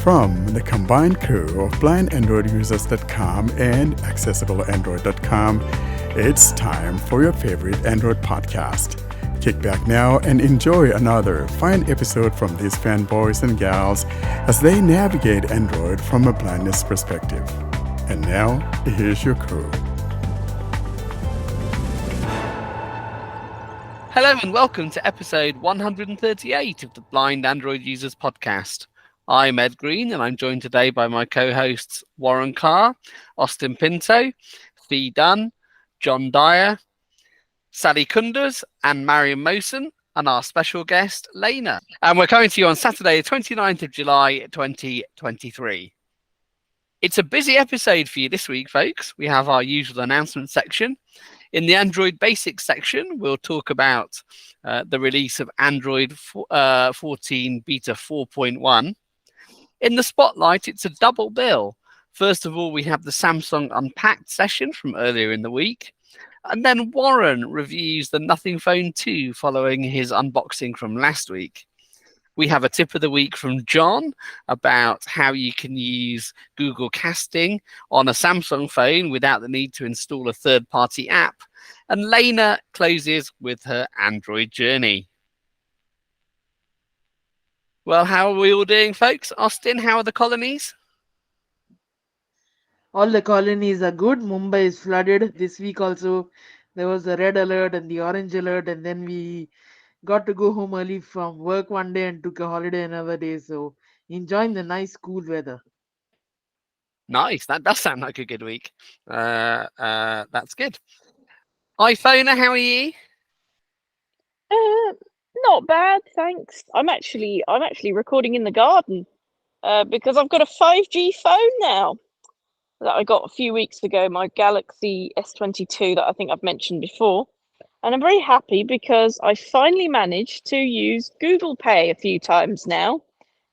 From the combined crew of blindandroidusers.com and accessibleandroid.com, it's time for your favorite Android podcast. Kick back now and enjoy another fine episode from these fanboys and gals as they navigate Android from a blindness perspective. And now, here's your crew. Hello and welcome to episode 138 of the Blind Android Users Podcast. I'm Ed Green and I'm joined today by my co-hosts Warren Carr, Austin Pinto, Fee Dunn, John Dyer, Sally Kunders and Marion Mosen, and our special guest Lena. And we're coming to you on Saturday, the 29th of July, 2023. It's a busy episode for you this week, folks. We have our usual announcement section. In the Android Basics section, we'll talk about the release of Android 14 Beta 4.1. In the Spotlight, it's a double bill. First of all, we have the Samsung Unpacked session from earlier in the week. And then Warren reviews the Nothing Phone 2 following his unboxing from last week. We have a tip of the week from John about how you can use Google Casting on a Samsung phone without the need to install a third-party app. And Lena closes with her Android journey. Well, how are we all doing, folks? Austin, how are the colonies? All the colonies are good. Mumbai is flooded. This week also, there was the red alert and the orange alert, and then we got to go home early from work one day and took a holiday another day. So enjoying the nice cool weather. Nice. That does sound like a good week. That's good. iPhone, how are you? Not bad, thanks. I'm actually recording in the garden because I've got a 5G phone now that I got a few weeks ago, my Galaxy S22 that I think I've mentioned before. And I'm very happy because I finally managed to use Google Pay a few times now.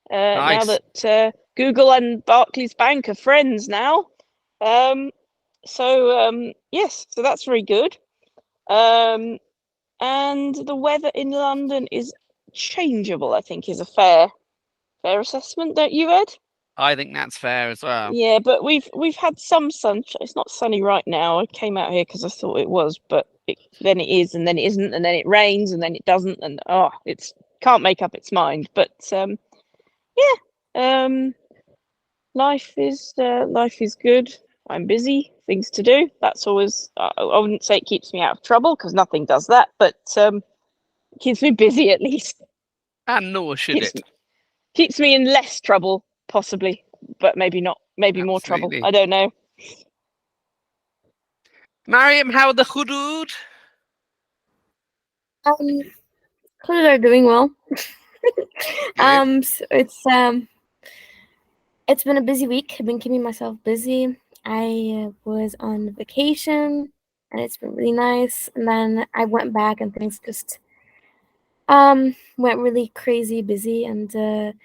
Nice. Now that Google and Barclays Bank are friends now. Yes, so that's very good. And the weather in London is changeable, I think, is a fair assessment, don't you, Ed? I think that's fair as well. Yeah, but we've had some sun. It's not sunny right now. I came out here because I thought it was, but then it is, and then it isn't, and then it rains, and then it doesn't, and it's can't make up its mind. But life is good. I'm busy, things to do. That's always. I wouldn't say it keeps me out of trouble because nothing does that, but keeps me busy at least. And nor should it. Keeps me in less trouble, possibly, but maybe not. Maybe more trouble. I don't know. Mariam, how are the hudud? Hudud are doing well. So it's been a busy week. I've been keeping myself busy. I was on vacation and it's been really nice. And then I went back and things just went really crazy busy. And the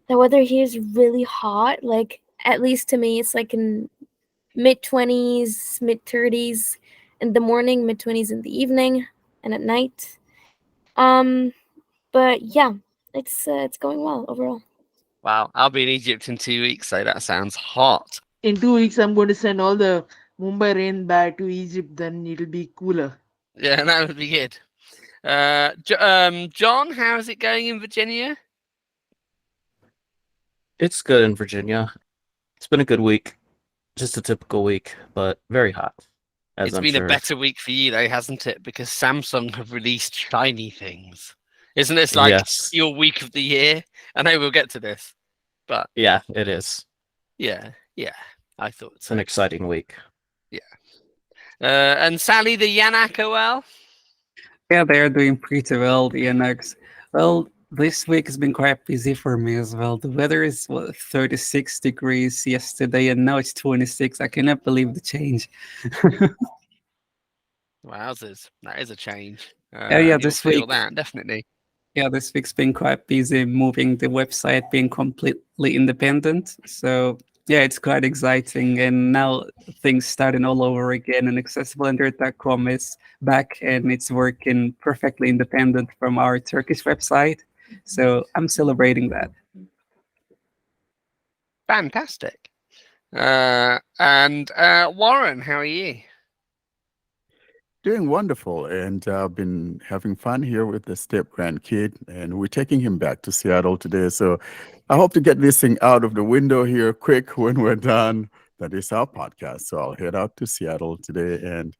weather here is really hot. Like, at least to me, it's like in mid-20s, mid-30s in the morning, mid-20s in the evening, and at night. But yeah, it's going well overall. Wow, I'll be in Egypt in 2 weeks, so that sounds hot. In 2 weeks, I'm going to send all the Mumbai rain back to Egypt. Then it'll be cooler. Yeah, that would be good. John, how is it going in Virginia? It's good in Virginia. It's been a good week. Just a typical week, but very hot. It's been a better week for you, though, hasn't it? Because Samsung have released shiny things. Isn't this like your week of the year? I know we'll get to this, but yeah, it is. Yeah, I thought it's an exciting week. Yeah. And Sally, the Yanak OL? Yeah, they are doing pretty well, the Yanaks. Well, this week has been quite busy for me as well. The weather is 36 degrees yesterday, and now it's 26. I cannot believe the change. Wowzers, that is a change. This week. That, definitely. Yeah, this week's been quite busy moving the website, being completely independent. So yeah, it's quite exciting. And now things starting all over again, and accessibleandroid.com is back and it's working perfectly independent from our Turkish website. So I'm celebrating that. Fantastic. And Warren, how are you? Doing wonderful, and I've been having fun here with the step grandkid, and we're taking him back to Seattle today. So I hope to get this thing out of the window here quick when we're done. That is our podcast. So I'll head out to Seattle today, and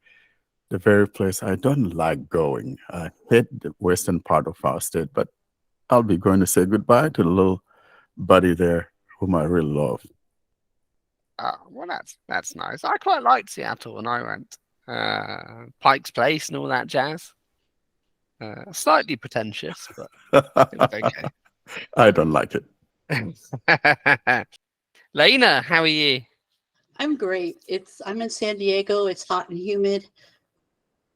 the very place I don't like going. I hate the western part of our state, but I'll be going to say goodbye to the little buddy there whom I really love. Well, that's nice. I quite liked Seattle when I went. Pike's Place and all that jazz. Slightly pretentious, but it was okay. I don't like it. Lena, how are you? I'm great. I'm in San Diego. It's hot and humid,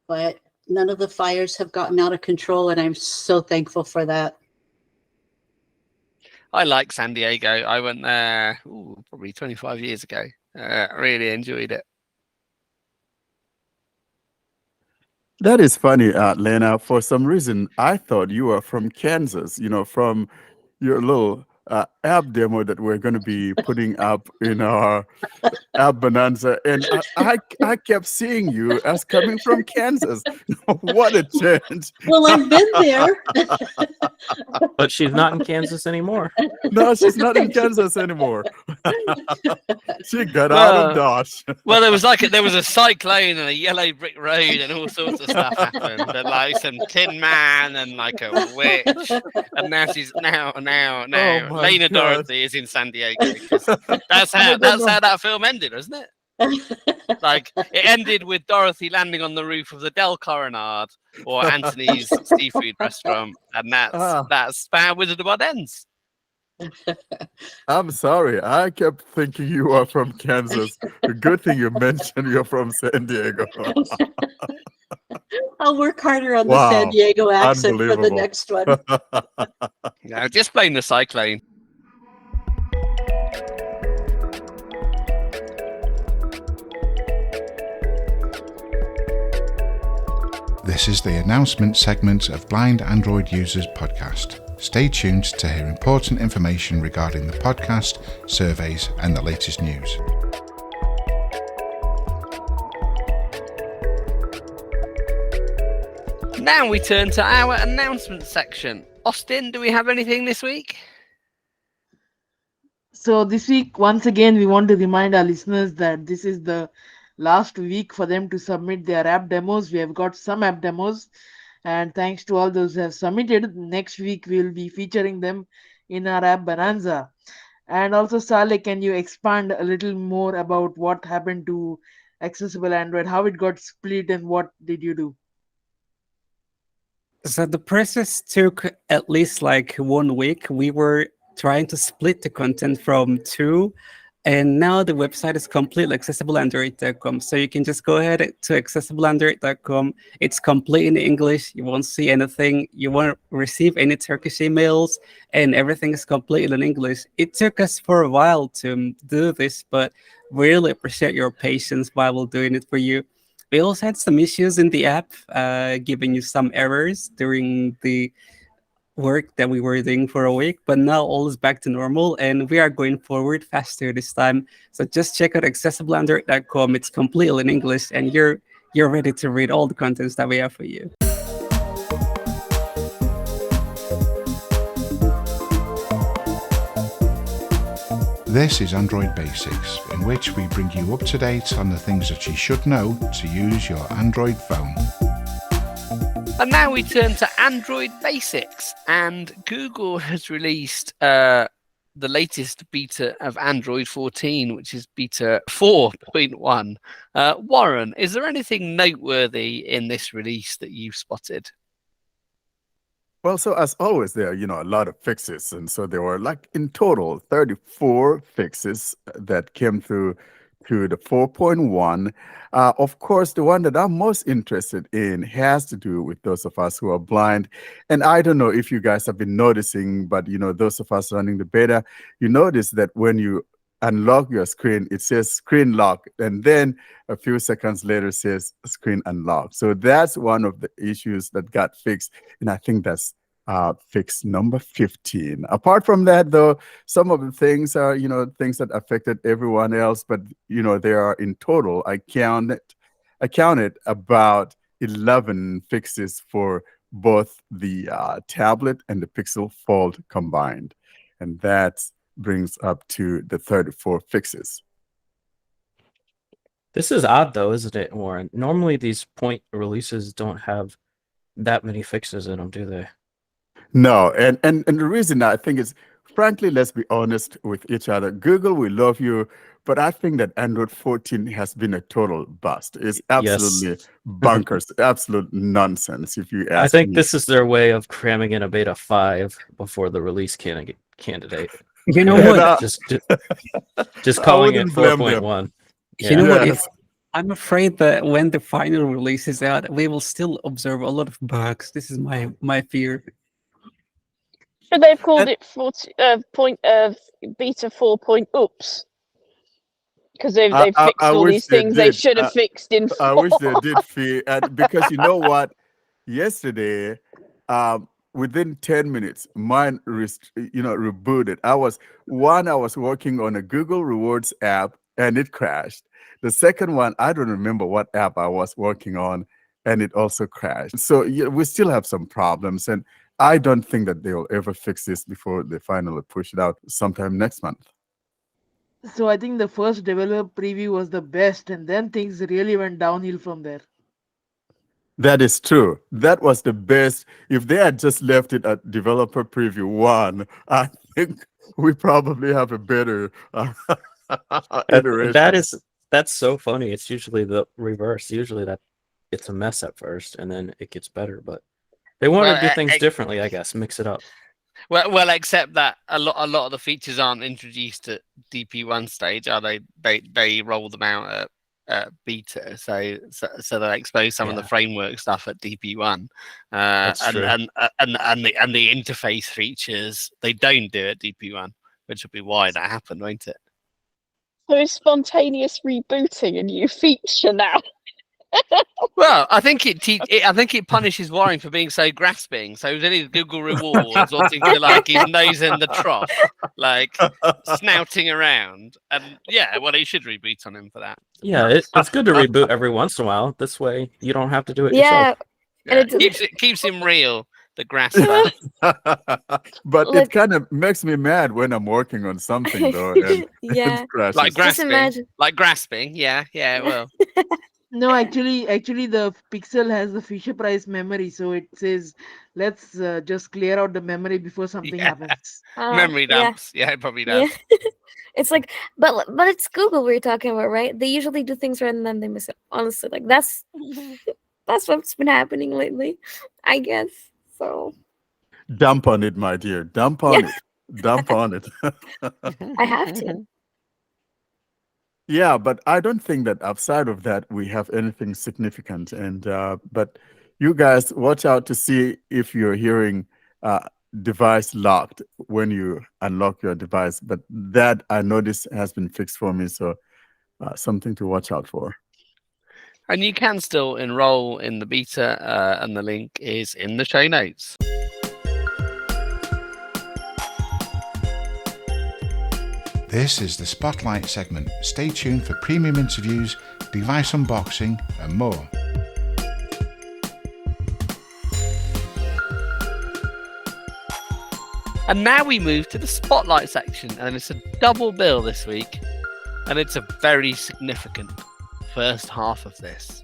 but none of the fires have gotten out of control, and I'm so thankful for that. I like San Diego. I went there probably 25 years ago. Really enjoyed it. That is funny, Lena. For some reason, I thought you were from Kansas, from your little app demo that we're going to be putting up in our app bonanza. And I kept seeing you as coming from Kansas. What a change. Well, I've been there. But she's not in Kansas anymore. No, she's not in Kansas anymore. She got out of Dodge. Well, there was a cyclone and a yellow brick road and all sorts of stuff happened. And like some Tin Man and like a witch. And now she's now Oh my Lena God. Dorothy is in San Diego. That's how that film ended, isn't it? Like it ended with Dorothy landing on the roof of the Del Coronado or Anthony's seafood restaurant, and that's how Wizard of Oz ends. I'm sorry. I kept thinking you are from Kansas. Good thing you mentioned you're from San Diego. I'll work harder on the San Diego accent for the next one. No, just blame the cyclone. This is the announcement segment of Blind Android Users podcast. Stay tuned to hear important information regarding the podcast, surveys, and the latest news. Now we turn to our announcement section. Austin, do we have anything this week? So this week, once again, we want to remind our listeners that this is the last week for them to submit their app demos. We have got some app demos, and thanks to all those who have submitted, next week we'll be featuring them in our app bonanza. And also, Saleh, can you expand a little more about what happened to Accessible Android, how it got split, and what did you do? So the process took at least like 1 week. We were trying to split the content from two, and now the website is completely accessibleandroid.com. So you can just go ahead to accessibleandroid.com. It's complete in English. You won't see anything. You won't receive any Turkish emails, and everything is completely in English. It took us for a while to do this, but we really appreciate your patience while we're doing it for you. We also had some issues in the app, giving you some errors during the work that we were doing for a week, but now all is back to normal and we are going forward faster this time. So just check out accessibleandroid.com. It's completely in English and you're ready to read all the contents that we have for you. This is Android Basics, in which we bring you up to date on the things that you should know to use your Android phone. And now we turn to Android Basics, and Google has released the latest beta of Android 14, which is beta 4.1. Warren, is there anything noteworthy in this release that you've spotted? Well, so as always, there are, a lot of fixes. And so there were like in total 34 fixes that came through to the 4.1. Of course, the one that I'm most interested in has to do with those of us who are blind. And I don't know if you guys have been noticing, but, those of us running the beta, you notice that when you unlock your screen, it says screen lock. And then a few seconds later says screen unlocked. So that's one of the issues that got fixed. And I think that's fix number 15. Apart from that, though, some of the things are, things that affected everyone else, but, there are in total, I counted about 11 fixes for both the tablet and the Pixel Fold combined. And that brings up to the 34 fixes. This is odd, though, isn't it, Warren? Normally, these point releases don't have that many fixes in them, do they? No, and the reason I think is, frankly, let's be honest with each other. Google, we love you, but I think that Android 14 has been a total bust. It's absolutely Yes. bonkers, absolute nonsense, if you ask me. I think this is their way of cramming in a beta 5 before the release candidate. You know And, what? Just I calling it wouldn't blame them. 4.1. You know what? Yes. I'm afraid that when the final release is out, we will still observe a lot of bugs. This is my fear. Should they have called it beta 4 point oops? Because they've fixed I all wish these they things they did. should have fixed in 4. I wish they did, Fee, because you know what? Yesterday, within 10 minutes, mine rebooted. I was working on a Google Rewards app and it crashed. The second one, I don't remember what app I was working on, and it also crashed. So yeah, we still have some problems, and I don't think that they'll ever fix this before they finally push it out sometime next month. So I think the first developer preview was the best, and then things really went downhill from there. That is true. That was the best. If they had just left it at developer preview 1, I think we probably have a better iteration. That's so funny. It's usually the reverse. Usually that it's a mess at first and then it gets better, but they want to do things differently, I guess, mix it up. Well, except that a lot of the features aren't introduced at DP1 stage, are they? They roll them out at beta, so they expose some of the framework stuff at DP1, That's true. and the interface features they don't do at DP1, which will be why that happened, won't it? So is spontaneous rebooting a new feature now? Well, I think it punishes Warren for being so grasping. So then his Google rewards wanting to like his nose in the trough, like snouting around, and he should reboot on him for that. Yeah, it's good to reboot every once in a while. This way, you don't have to do it yourself. And it keeps him real, the grasper. But it kind of makes me mad when I'm working on something, though. And yeah, like grasping. Imagine. Like grasping. Yeah, well. No, actually, the Pixel has the Fisher-Price memory, so it says, "Let's just clear out the memory before something happens." Memory dumps. Yeah, it probably does. Yeah. It's like, but it's Google we're talking about, right? They usually do things right and then they miss it. Honestly, like that's what's been happening lately, I guess. So dump on it, my dear. Dump on it. Dump on it. I have to. Yeah, but I don't think that outside of that we have anything significant. And but you guys watch out to see if you're hearing device locked when you unlock your device. But that I noticed has been fixed for me, so something to watch out for. And you can still enroll in the beta, and the link is in the show notes. This is the Spotlight segment. Stay tuned for premium interviews, device unboxing, and more. And now we move to the Spotlight section, and it's a double bill this week, and it's a very significant first half of this.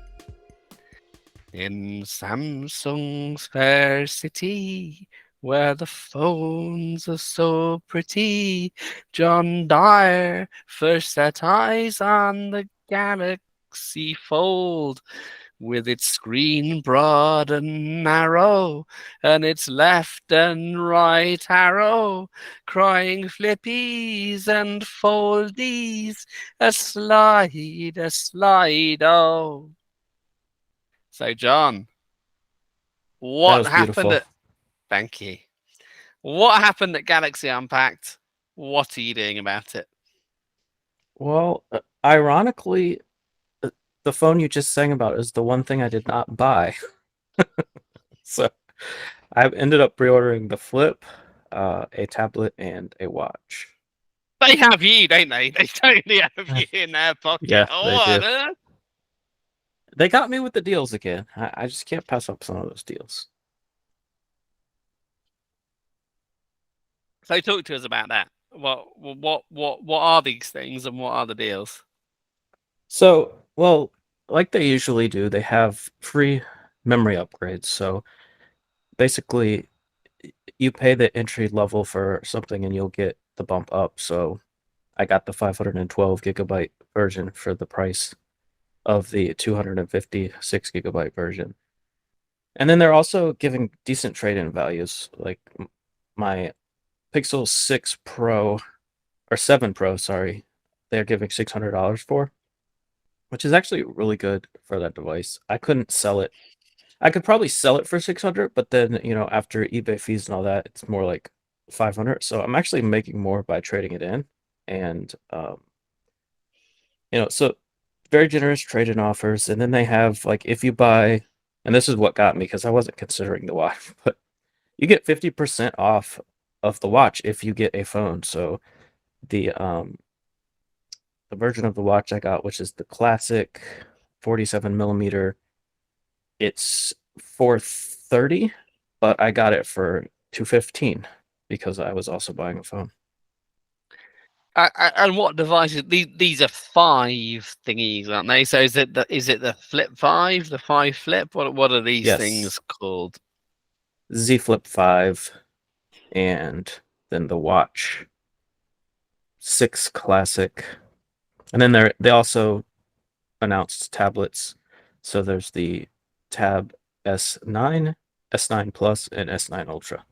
In Samsung's fair city, where the phones are so pretty, John Dyer first set eyes on the Galaxy Fold, with its screen broad and narrow, and its left and right arrow, crying flippies and foldies, a slide, oh. So, John, what happened at... Thank you. What happened at Galaxy Unpacked? What are you doing about it? Well, ironically, the phone you just sang about is the one thing I did not buy. So I ended up pre-ordering the Flip, a tablet, and a watch. They have you, don't they? They totally have you in their pocket. Yeah, Oh, they what do. on earth? They got me with the deals again. I just can't pass up some of those deals. So talk to us about that. What are these things and what are the deals? So, well, like they usually do, they have free memory upgrades. So basically, you pay the entry level for something and you'll get the bump up. So I got the 512 gigabyte version for the price of the 256 gigabyte version. And then they're also giving decent trade-in values. Like my Pixel 6 Pro or 7 Pro, sorry, they're giving $600 for, which is actually really good for that device. I couldn't sell it. I could probably sell it for 600, but then, after eBay fees and all that, it's more like 500. So I'm actually making more by trading it in. And, so very generous trade-in offers. And then they have, like, if you buy, and this is what got me because I wasn't considering the watch, but you get 50% off of the watch if you get a phone. So the version of the watch I got, which is the classic 47 millimeter, it's $430, but I got it for $215 because I was also buying a phone. And what devices? These are 5 thingies, aren't they? So is it the Flip 5, the 5 Flip? What are these things called? Z Flip 5, and then the Watch 6 Classic, and then they also announced tablets. So there's the Tab S9, S9 Plus, and S9 Ultra.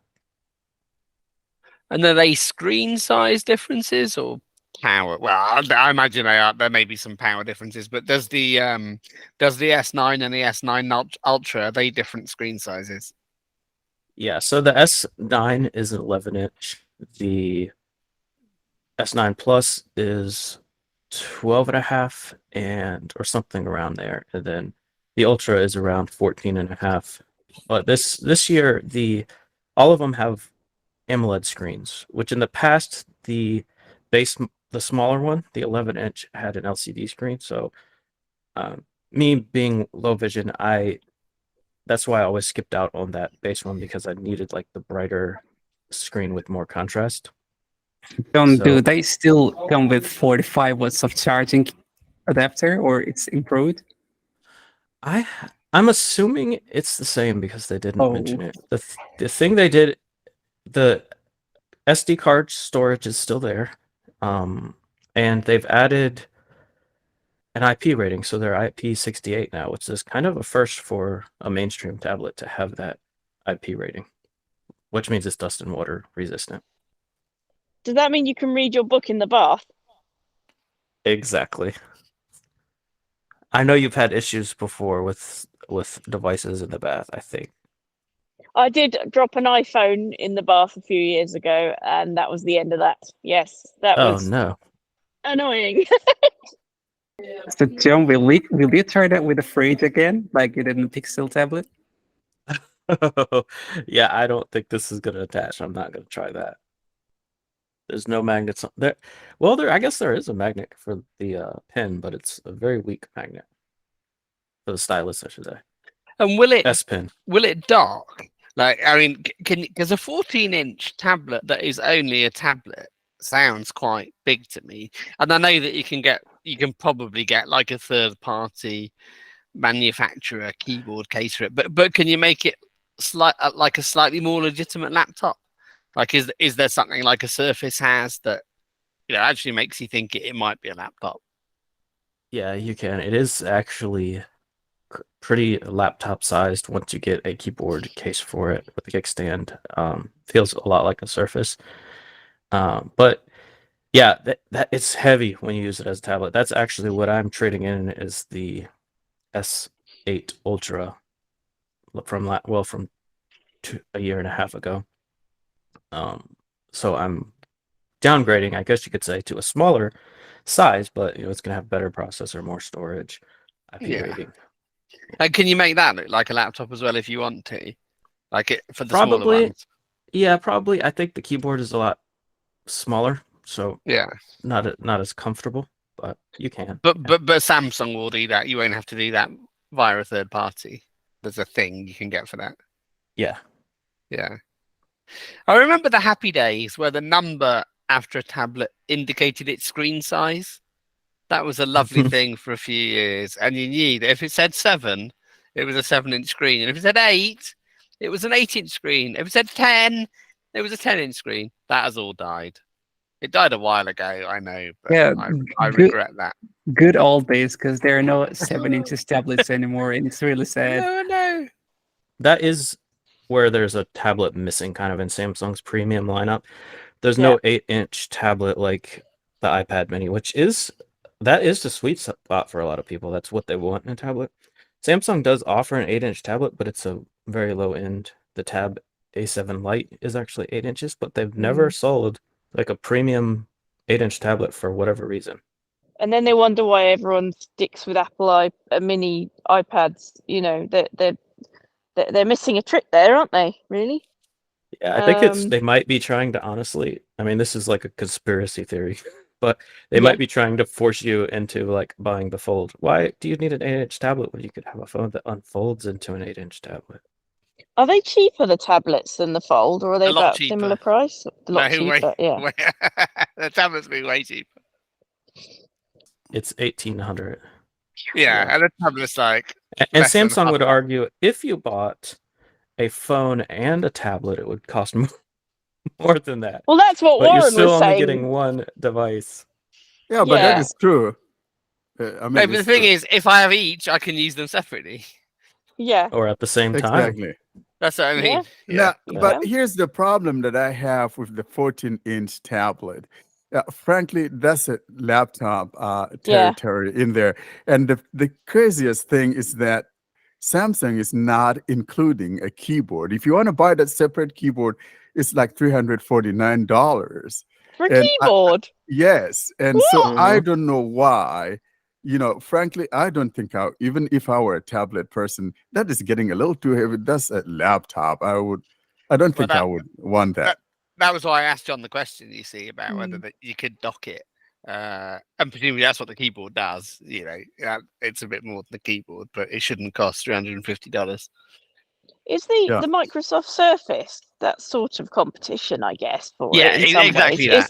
And are they screen size differences or power? Well, I imagine they are. There may be some power differences, but does the S9 and the S9 Ultra, are they different screen sizes? Yeah, so the S9 is an 11-inch. The S9 Plus is 12 and a half or something around there. And then the Ultra is around 14 and a half. But this year, all of them have AMOLED screens, which in the past, the smaller one, the 11-inch, had an LCD screen. So me being low vision, that's why I always skipped out on that base one because I needed like the brighter screen with more contrast. Do they still come with 45 watts of charging adapter, or it's improved? I'm assuming it's the same because they didn't mention it. The thing they did, the SD card storage is still there, and they've added an IP rating, so they're IP68 now, which is kind of a first for a mainstream tablet to have that IP rating, which means it's dust and water resistant. Does that mean you can read your book in the bath? Exactly. I know you've had issues before with devices in the bath, I think. I did drop an iPhone in the bath a few years ago, and that was the end of that. Yes, that was annoying. So, John, will you try that with a fridge again, like you did in the Pixel tablet? Yeah, I don't think this is going to attach. I'm not going to try that. There's no magnets on there. Well, I guess there is a magnet for the pen, but it's a very weak magnet for the stylus, I should say. And will it S Pen? Will it dock? Like, I mean, because a 14-inch tablet that is only a tablet sounds quite big to me. And I know that you can probably get like a third-party manufacturer keyboard case for it, but can you make it like a slightly more legitimate laptop? Like, is there something like a Surface has that actually makes you think it might be a laptop? Yeah, you can. It is actually pretty laptop sized once you get a keyboard case for it with a kickstand. Feels a lot like a Surface. But yeah, that it's heavy when you use it as a tablet. That's actually what I'm trading in is the S8 Ultra from a year and a half ago. So I'm downgrading, I guess you could say, to a smaller size, but it's gonna have better processor, more storage, IP rating. And can you make that look like a laptop as well if you want to? like it for the smaller Probably, ones. yeah, probably. I think the keyboard is a lot smaller, so Yeah, not as comfortable, but you can. but Yeah. but Samsung will do that. You won't have to do that via a third party. There's a thing you can get for that. Yeah. Yeah. I remember the happy days where the number after a tablet indicated its screen size. That was a lovely thing for a few years. And you knew that if it said 7, it was a 7-inch screen. And if it said 8, it was an 8-inch screen. If it said 10, it was a 10-inch screen. That has all died. It died a while ago, I know, but Yeah, I good regret that. good old days, because there are no 7 inches tablets anymore, and it's really sad. No. That is where there's a tablet missing kind of in Samsung's premium lineup. There's Yeah. no 8-inch tablet like the iPad mini, that is the sweet spot for a lot of people. That's what they want in a tablet. Samsung does offer an 8-inch tablet, but it's a very low end. The Tab A7 Lite is actually 8 inches, but they've never sold like a premium 8-inch tablet for whatever reason. And then they wonder why everyone sticks with Apple mini iPads. You know, they're missing a trick there, aren't they? Really? Yeah, I think they might be trying to honestly, I mean, this is like a conspiracy theory, but they Yeah. might be trying to force you into like buying the Fold. Why do you need an 8-inch tablet when you could have a phone that unfolds into an 8-inch tablet? Are they cheaper, the tablets, than the Fold, or are they A lot about cheaper. similar price? A lot No, cheaper, yeah. The tablet's be way cheaper. It's 1,800. Yeah, and the tablet's like. And less than Samsung half would that. argue if you bought a phone and a tablet, it would cost more than that. Well, that's what But you're Warren still was only saying. getting one device. Yeah, but that Yeah. is true. I No, mean, but the it's thing true. is, if I have each, I can use them separately. Yeah. Or at the same time. Exactly. That's what I mean. Yeah. Yeah. Now, but here's the problem that I have with the 14-inch tablet. Frankly, that's a laptop Yeah. territory in there. And the craziest thing is that Samsung is not including a keyboard. If you want to buy that separate keyboard, it's like $349. For a And keyboard. yes. And so I What? don't know why. Frankly, I don't think even if I were a tablet person, that is getting a little too heavy. That's a laptop. I don't think I would want that. That was why I asked John the question, you see, about whether Mm. that you could dock it. And presumably that's what the keyboard does. It's a bit more than the keyboard, but it shouldn't cost $350. Is the Yeah. Microsoft Surface that sort of competition, I guess, for Yeah, it in some exactly ways?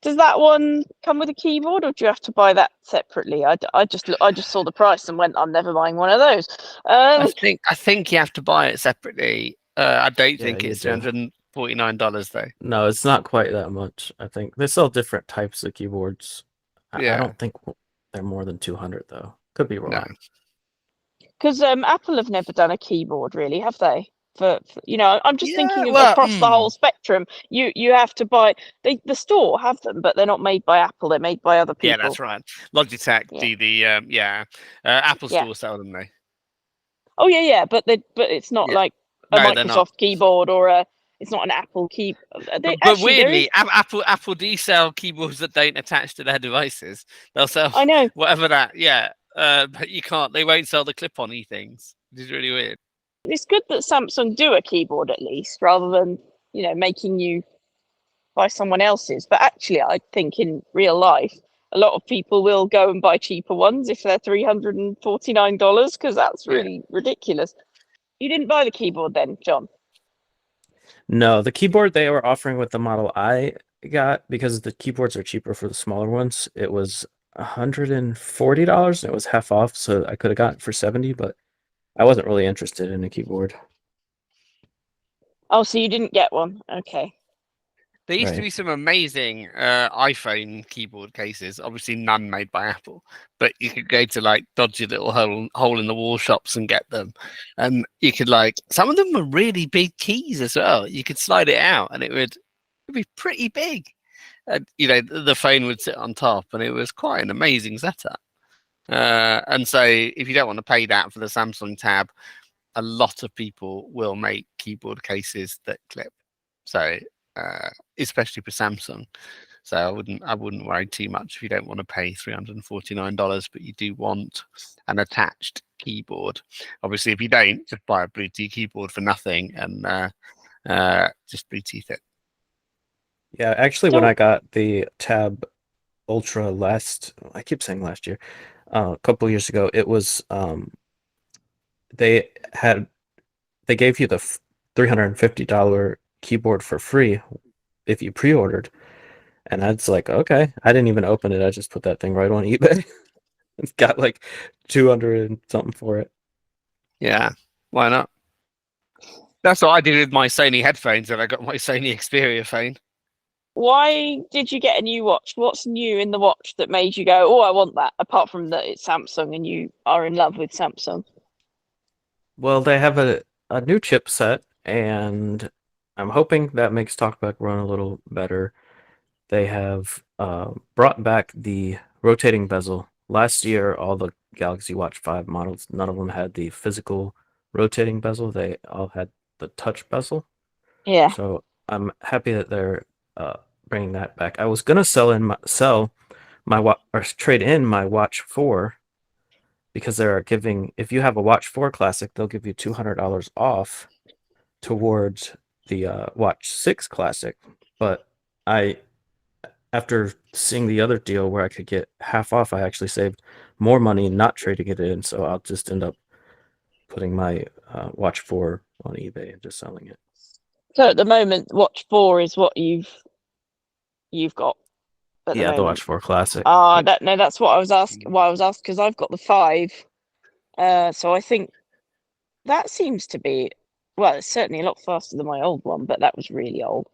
Does that one come with a keyboard, or do you have to buy that separately? I just saw the price and went, I'm never buying one of those. I think you have to buy it separately. I don't think you it's do. $349 though. No, it's not quite that much. I think they sell different types of keyboards. I Yeah. don't think they're more than 200 though. Could be wrong. No. Because Apple have never done a keyboard, really, have they? For I'm just thinking Yeah, of well, across the whole spectrum. You have to buy. The store have them, but they're not made by Apple. They're made by other people. Yeah, that's right. Logitech Yeah. do the Apple Yeah. Store sell them though. Oh yeah, but it's not Yeah. like a No, they're not. Microsoft keyboard or it's not an Apple key. But weirdly, Apple do sell keyboards that don't attach to their devices. They'll sell I know. whatever that. Yeah, but you can't. They won't sell the clip-on things. Which is really weird. It's good that Samsung do a keyboard at least, rather than making you buy someone else's. But actually, I think in real life, a lot of people will go and buy cheaper ones if they're $349, because that's really ridiculous. You didn't buy the keyboard then, John? No, the keyboard they were offering with the Model I got, because the keyboards are cheaper for the smaller ones, it was $140 and it was half off, so I could have gotten it for $70, but I wasn't really interested in a keyboard. Oh, so you didn't get one? Okay. There used to Right. be some amazing iPhone keyboard cases. Obviously, none made by Apple, but you could go to like dodgy little hole in the wall shops and get them. And you could some of them were really big keys as well. You could slide it out, and it would be pretty big. And the phone would sit on top, and it was quite an amazing setup. And so, if you don't want to pay that for the Samsung Tab, a lot of people will make keyboard cases that clip. So. Especially for Samsung, so I wouldn't worry too much if you don't want to pay $349, but you do want an attached keyboard. Obviously, if you don't, just buy a Bluetooth keyboard for nothing and just Bluetooth it. Yeah, actually, when I got the Tab Ultra I keep saying last year, a couple years ago, it was they gave you the $350 keyboard for free if you pre-ordered, and I was like, okay. I didn't even open it. I just put that thing right on eBay. It's got like 200 and something for it. Yeah, why not? That's what I did with my Sony headphones when I got my Sony Xperia phone. Why did you get a new watch? What's new in the watch that made you go, oh, I want that, apart from that it's Samsung and you are in love with Samsung? Well, they have a new chipset, and I'm hoping that makes TalkBack run a little better. They have brought back the rotating bezel. Last year, all the Galaxy Watch 5 models, none of them had the physical rotating bezel. They all had the touch bezel. Yeah. So I'm happy that they're bringing that back. I was gonna trade in my Watch 4 because they're giving, if you have a Watch 4 Classic, they'll give you $200 off towards the Watch 6 Classic. But after seeing the other deal where I could get half off, I actually saved more money not trading it in. So I'll just end up putting my Watch 4 on eBay and just selling it. So at the moment, Watch 4 is what you've got. Yeah, the Watch 4 Classic. That's what I was asking. Why I was asking, because I've got the 5. So I think that seems to be, well, it's certainly a lot faster than my old one, but that was really old.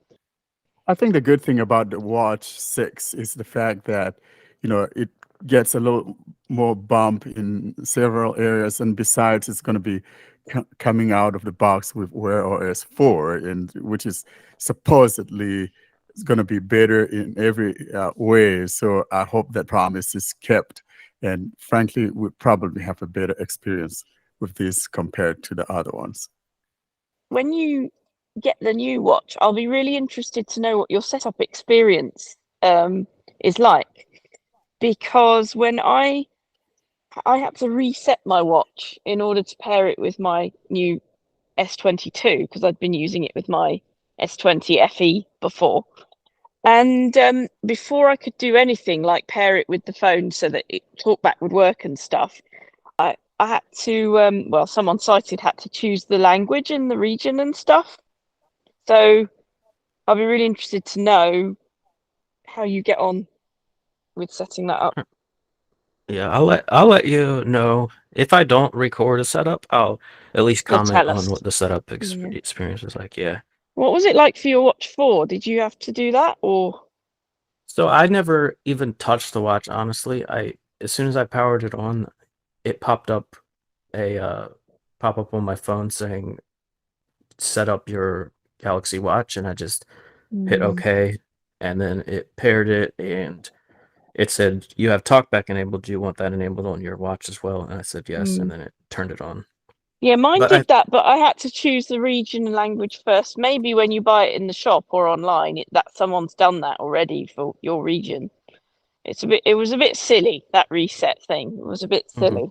I think the good thing about the Watch 6 is the fact that, it gets a little more bump in several areas, and besides, it's going to be coming out of the box with Wear OS 4, and which is supposedly going to be better in every way. So I hope that promise is kept, and frankly, we'll probably have a better experience with this compared to the other ones. When you get the new watch, I'll be really interested to know what your setup experience is like, because when I had to reset my watch in order to pair it with my new S22, because I'd been using it with my S20 FE before, and before I could do anything like pair it with the phone so that TalkBack would work and stuff, I had to someone sighted had to choose the language in the region and stuff. So I'll be really interested to know how you get on with setting that up. Yeah, I'll let you know. If I don't record a setup, I'll at least comment on what the setup experience is like. Yeah. What was it like for your Watch 4? Did you have to do that, or? So I never even touched the watch, honestly. As soon as I powered it on, it popped up a pop-up on my phone saying set up your Galaxy Watch, and I just hit OK, and then it paired it, and it said you have TalkBack enabled. Do you want that enabled on your watch as well? And I said yes, and then it turned it on. Yeah, mine did that, but I had to choose the region and language first. Maybe when you buy it in the shop or online, that someone's done that already for your region. It was a bit silly, that reset thing. It was a bit silly.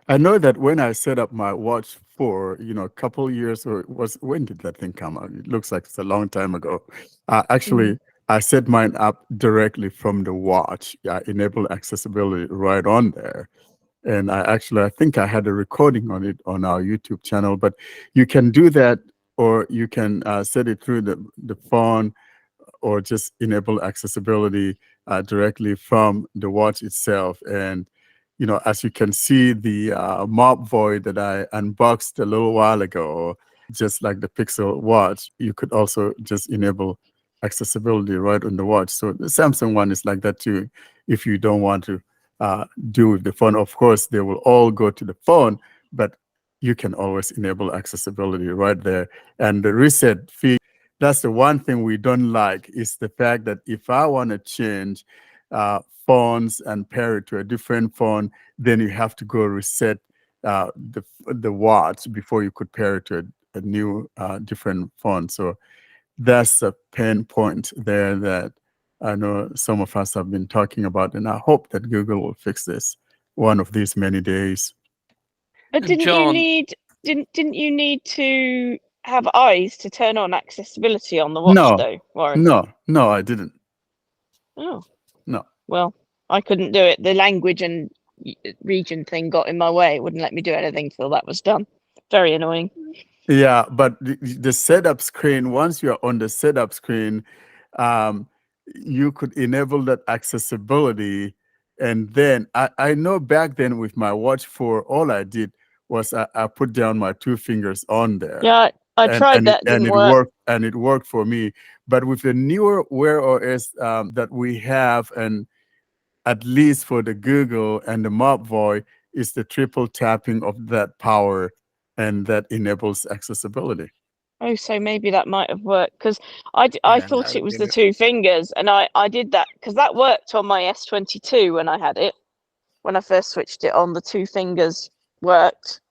I know that when I set up my Watch 4, a couple years, when did that thing come out? It looks like it's a long time ago. Actually, I set mine up directly from the watch. I enabled accessibility right on there. And I think I had a recording on it on our YouTube channel, but you can do that, or you can set it through the phone, or just enable accessibility directly from the watch itself. And as you can see, the Mop Void that I unboxed a little while ago, just like the Pixel Watch, you could also just enable accessibility right on the watch. So the Samsung one is like that too. If you don't want to do with the phone, of course, they will all go to the phone, but you can always enable accessibility right there. And the reset fee, that's the one thing we don't like, is the fact that if I want to change phones and pair it to a different phone, then you have to go reset the watch before you could pair it to a new different phone. So that's a pain point there that I know some of us have been talking about, and I hope that Google will fix this one of these many days. But And John- didn't you need to have eyes to turn on accessibility on the watch No. though, Warren? No, I didn't. Oh. No. Well, I couldn't do it. The language and region thing got in my way. It wouldn't let me do anything till that was done. Very annoying. Yeah, but the setup screen, once you're on the setup screen, you could enable that accessibility. And then I know back then with my Watch 4, all I did was I put down my 2 fingers on there. Yeah, I tried that. Didn't work. It worked for me. But with the newer Wear OS that we have, and at least for the Google and the Mobvoi, is the triple tapping of that power, and that enables accessibility. Oh, so maybe that might have worked, because I thought it was the 2 fingers, and I did that because that worked on my S22 when I had it. When I first switched it on, the 2 fingers worked.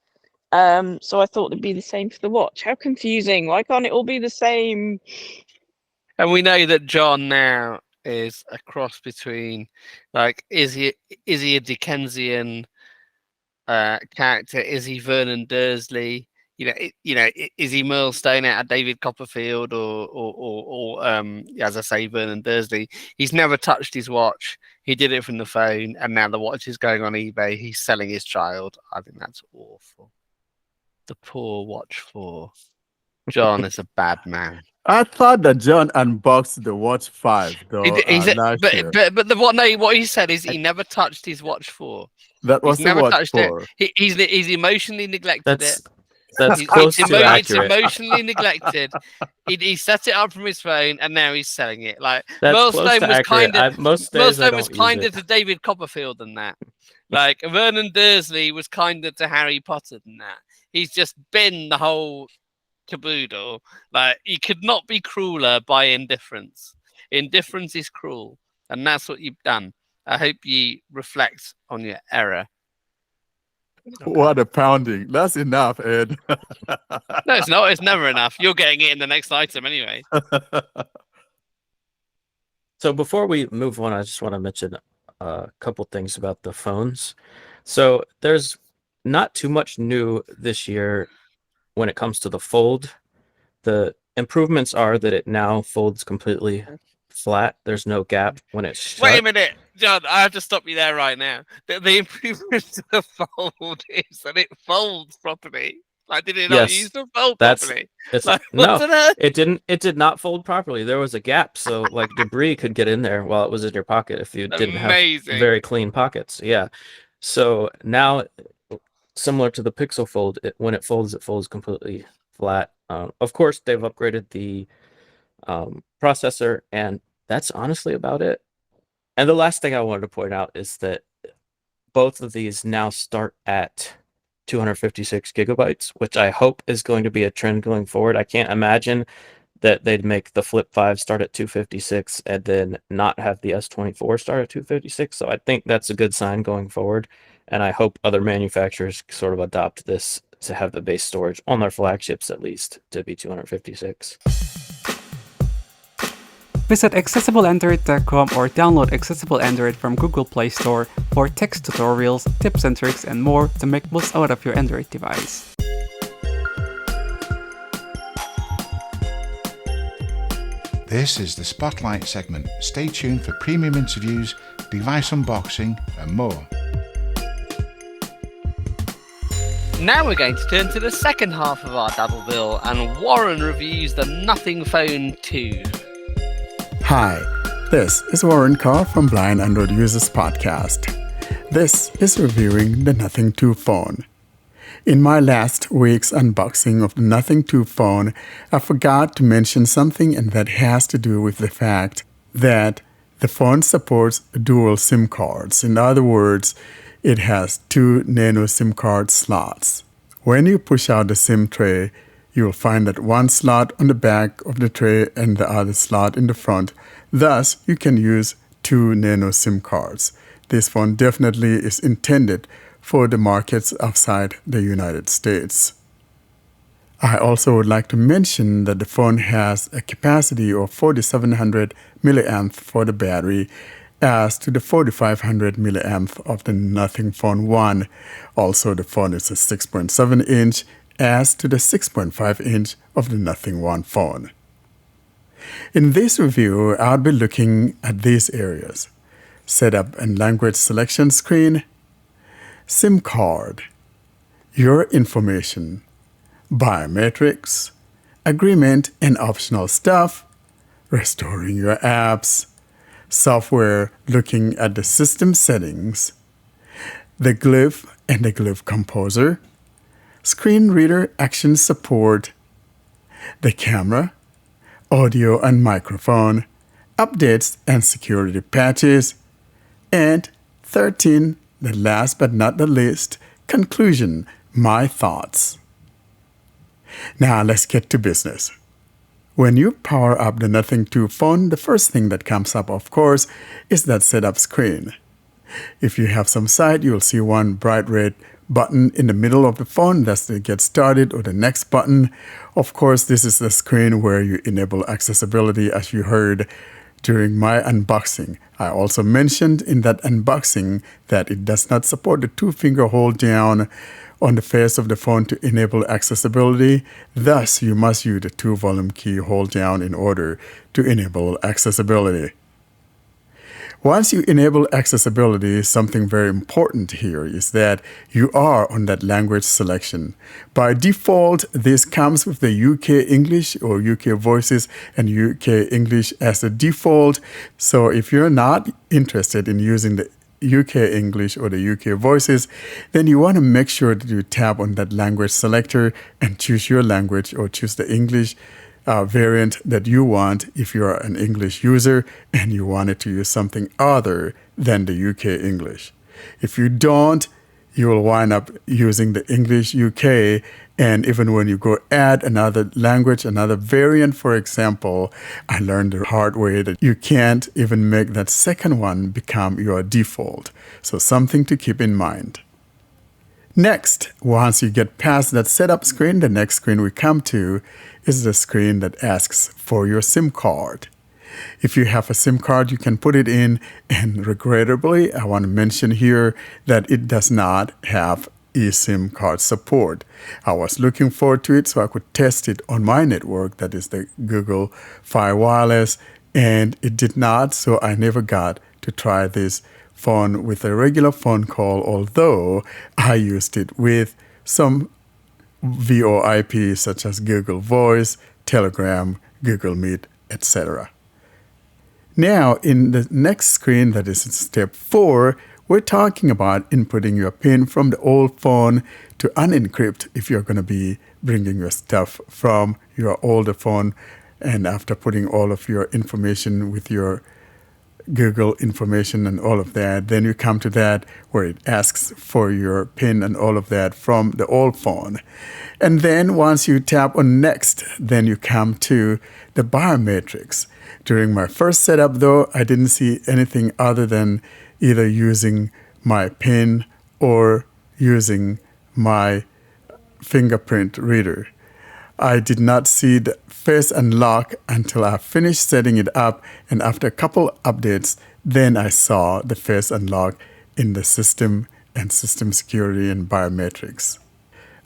So I thought it'd be the same for the watch. How confusing! Why can't it all be the same? And we know that John now is a cross between, like, is he a Dickensian character? Is he Vernon Dursley? Is he Milestone out of David Copperfield, or as I say, Vernon Dursley? He's never touched his watch. He did it from the phone, and now the watch is going on eBay. He's selling his child. I think that's awful. The poor Watch 4. John is a bad man. I thought that John unboxed the Watch 5 though. What he said is he never touched his Watch 4. That was He's never Watch touched 4. it. He's emotionally neglected it. That's close to It's accurate. emotionally neglected. He set it up from his phone, and now he's selling it. Like, That's Milestone close to was accurate. Most days I Milestone was don't use kinder it. to David Copperfield than that. Like, Vernon Dursley was kinder to Harry Potter than that. He's just been the whole caboodle. Like, you could not be crueler by indifference. Indifference is cruel, and that's what you've done. I hope you reflect on your error. What a pounding. That's enough, Ed. No, it's not. It's never enough. You're getting it in the next item anyway. So before we move on, I just want to mention a couple things about the phones. So there's not too much new this year when it comes to the Fold. The improvements are that it now folds completely flat. There's no gap when it's shut. Wait a minute, John. I have to stop you there right now. The improvement to the Fold is that it folds properly. Like, did it not use the fold properly? It did not fold properly. There was a gap, so like debris could get in there while it was in your pocket if you didn't have very clean pockets. Yeah. So now, similar to the Pixel Fold, when it folds completely flat. Of course, they've upgraded the processor, and that's honestly about it. And the last thing I wanted to point out is that both of these now start at 256 gigabytes, which I hope is going to be a trend going forward. I can't imagine that they'd make the Flip 5 start at 256 and then not have the S24 start at 256. So I think that's a good sign going forward. And I hope other manufacturers sort of adopt this to have the base storage on their flagships, at least, to be 256. Visit accessibleandroid.com or download Accessible Android from Google Play Store for text tutorials, tips and tricks, and more to make most out of your Android device. This is the Spotlight segment. Stay tuned for premium interviews, device unboxing, and more. Now we're going to turn to the second half of our double bill, and Warren reviews the Nothing Phone 2. Hi, this is Warren Carr from Blind Android Users Podcast. This is reviewing the Nothing 2 phone. In my last week's unboxing of the Nothing 2 phone, I forgot to mention something, and that has to do with the fact that the phone supports dual SIM cards. In other words, it has 2 nano SIM card slots. When you push out the SIM tray, you will find that one slot on the back of the tray and the other slot in the front. Thus, you can use 2 nano SIM cards. This phone definitely is intended for the markets outside the United States. I also would like to mention that the phone has a capacity of 4700 milliamp for the battery, as to the 4500 milliamp of the Nothing Phone 1. Also, the phone is a 6.7 inch as to the 6.5 inch of the Nothing 1 phone. In this review, I'll be looking at these areas: setup and language selection screen, SIM card, your information, biometrics, agreement and optional stuff, restoring your apps, software looking at the system settings, the glyph and the glyph composer, screen reader action support, the camera, audio and microphone, updates and security patches, and 13, the last but not the least, conclusion, my thoughts. Now let's get to business. When you power up the Nothing 2 phone, the first thing that comes up, of course, is that setup screen. If you have some sight, you'll see one bright red button in the middle of the phone. That's the Get Started or the Next button. Of course, this is the screen where you enable accessibility, as you heard during my unboxing. I also mentioned in that unboxing that it does not support the two-finger hold down on the face of the phone to enable accessibility. Thus, you must use the two-volume key hold down in order to enable accessibility. Once you enable accessibility, something very important here is that you are on that language selection. By default, this comes with the UK English or UK Voices and UK English as the default. So if you're not interested in using the UK English or the UK Voices, then you want to make sure that you tap on that language selector and choose your language or choose the English variant that you want if you're an English user and you wanted to use something other than the UK English. If you don't, you will wind up using the English UK, and even when you go add another language, another variant, for example, I learned the hard way that you can't even make that second one become your default. So something to keep in mind. Next, once you get past that setup screen, the next screen we come to is the screen that asks for your SIM card. If you have a SIM card, you can put it in, and regrettably, I want to mention here that it does not have eSIM card support. I was looking forward to it so I could test it on my network, that is the Google Fi Wireless, and it did not, so I never got to try this phone with a regular phone call, although I used it with some VoIP such as Google Voice, Telegram, Google Meet, etc. Now, in the next screen, that is step 4, we're talking about inputting your PIN from the old phone to unencrypt if you're going to be bringing your stuff from your older phone, and after putting all of your information with your Google information and all of that, then you come to that where it asks for your PIN and all of that from the old phone. And then once you tap on next, then you come to the biometrics. During my first setup though, I didn't see anything other than either using my PIN or using my fingerprint reader. I did not see the face unlock until I finished setting it up, and after a couple updates, then I saw the face unlock in the system and system security and biometrics.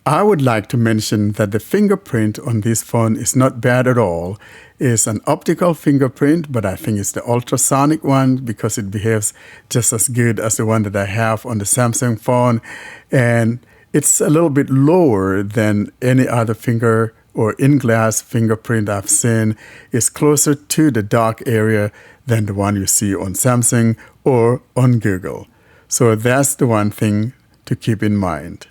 I would like to mention that the fingerprint on this phone is not bad at all. It's an optical fingerprint, but I think it's the ultrasonic one because it behaves just as good as the one that I have on the Samsung phone, and it's a little bit lower than any other finger or in-glass fingerprint I've seen. Is closer to the dark area than the one you see on Samsung or on Google. So that's the one thing to keep in mind.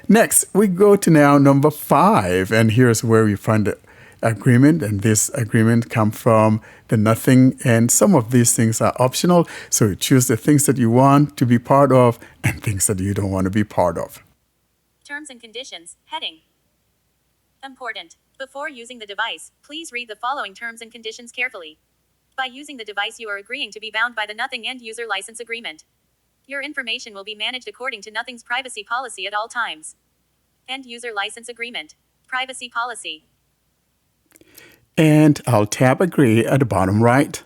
Next, we go to now number 5, and here's where we find the agreement, and this agreement comes from the Nothing, and some of these things are optional, so you choose the things that you want to be part of and things that you don't want to be part of. Terms and conditions, heading. Important. Before using the device, please read the following terms and conditions carefully. By using the device, you are agreeing to be bound by the Nothing End User License Agreement. Your information will be managed according to Nothing's privacy policy at all times. End User License Agreement. Privacy Policy. And I'll tap agree at the bottom right.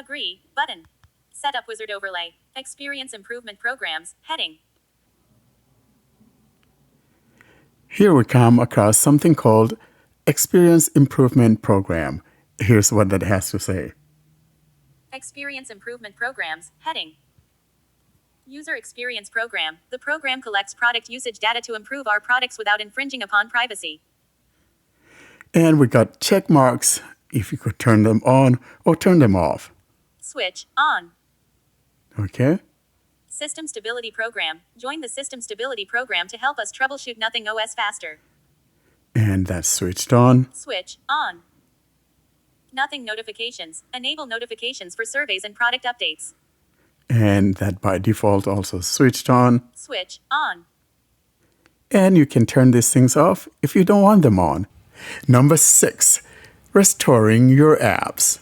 Agree, button. Setup wizard overlay. Experience improvement programs, heading. Here we come across something called Experience Improvement Program. Here's what that has to say. Experience improvement programs, heading. User experience program. The program collects product usage data to improve our products without infringing upon privacy. And we got check marks if you could turn them on or turn them off. Switch on. Okay. System stability program. Join the system stability program to help us troubleshoot Nothing OS faster. And that's switched on. Switch on. Nothing notifications. Enable notifications for surveys and product updates. And that by default also switched on. Switch on. And you can turn these things off if you don't want them on. Number 6, restoring your apps.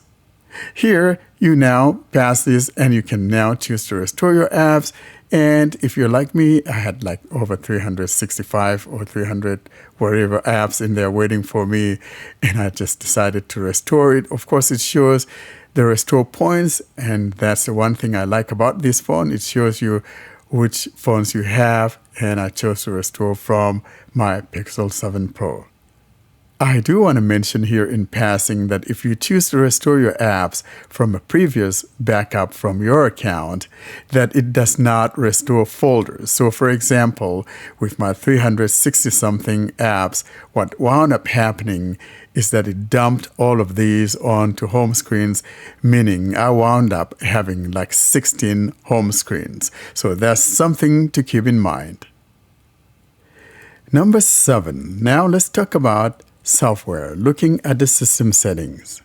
Here, you now pass this and you can now choose to restore your apps. And if you're like me, I had like over 365 or 300 whatever apps in there waiting for me. And I just decided to restore it. Of course, it shows the restore points. And that's the one thing I like about this phone. It shows you which phones you have. And I chose to restore from my Pixel 7 Pro. I do want to mention here in passing that if you choose to restore your apps from a previous backup from your account, that it does not restore folders. So for example, with my 360-something apps, what wound up happening is that it dumped all of these onto home screens, meaning I wound up having like 16 home screens. So that's something to keep in mind. Number 7. Now let's talk about software, looking at the system settings.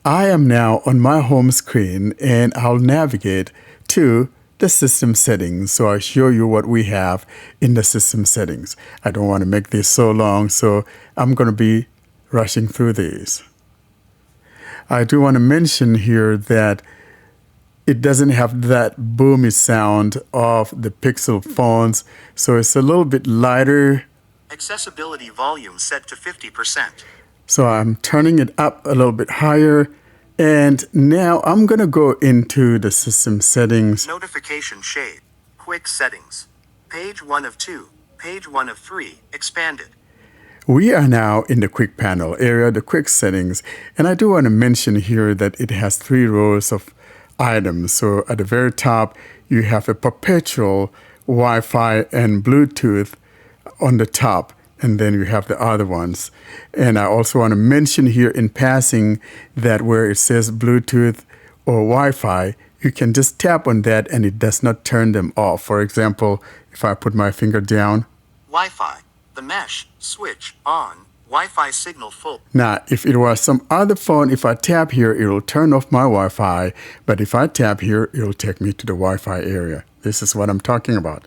I am now on my home screen and I'll navigate to the system settings. So I'll show you what we have in the system settings. I don't want to make this so long, so I'm going to be rushing through these. I do want to mention here that it doesn't have that boomy sound of the Pixel phones, so it's a little bit lighter. Accessibility volume set to 50%. So I'm turning it up a little bit higher. And now I'm going to go into the system settings. Notification shade. Quick settings. Page 1 of 2. Page 1 of 3. Expanded. We are now in the quick panel area, the quick settings. And I do want to mention here that it has 3 rows of items. So at the very top, you have a perpetual Wi-Fi and Bluetooth on the top, and then you have the other ones. And I also want to mention here in passing that where it says Bluetooth or Wi-Fi, you can just tap on that and it does not turn them off. For example, if I put my finger down. Wi-Fi. The mesh. Switch on. Wi-Fi signal full. Now, if it was some other phone, if I tap here, it will turn off my Wi-Fi. But if I tap here, it will take me to the Wi-Fi area. This is what I'm talking about.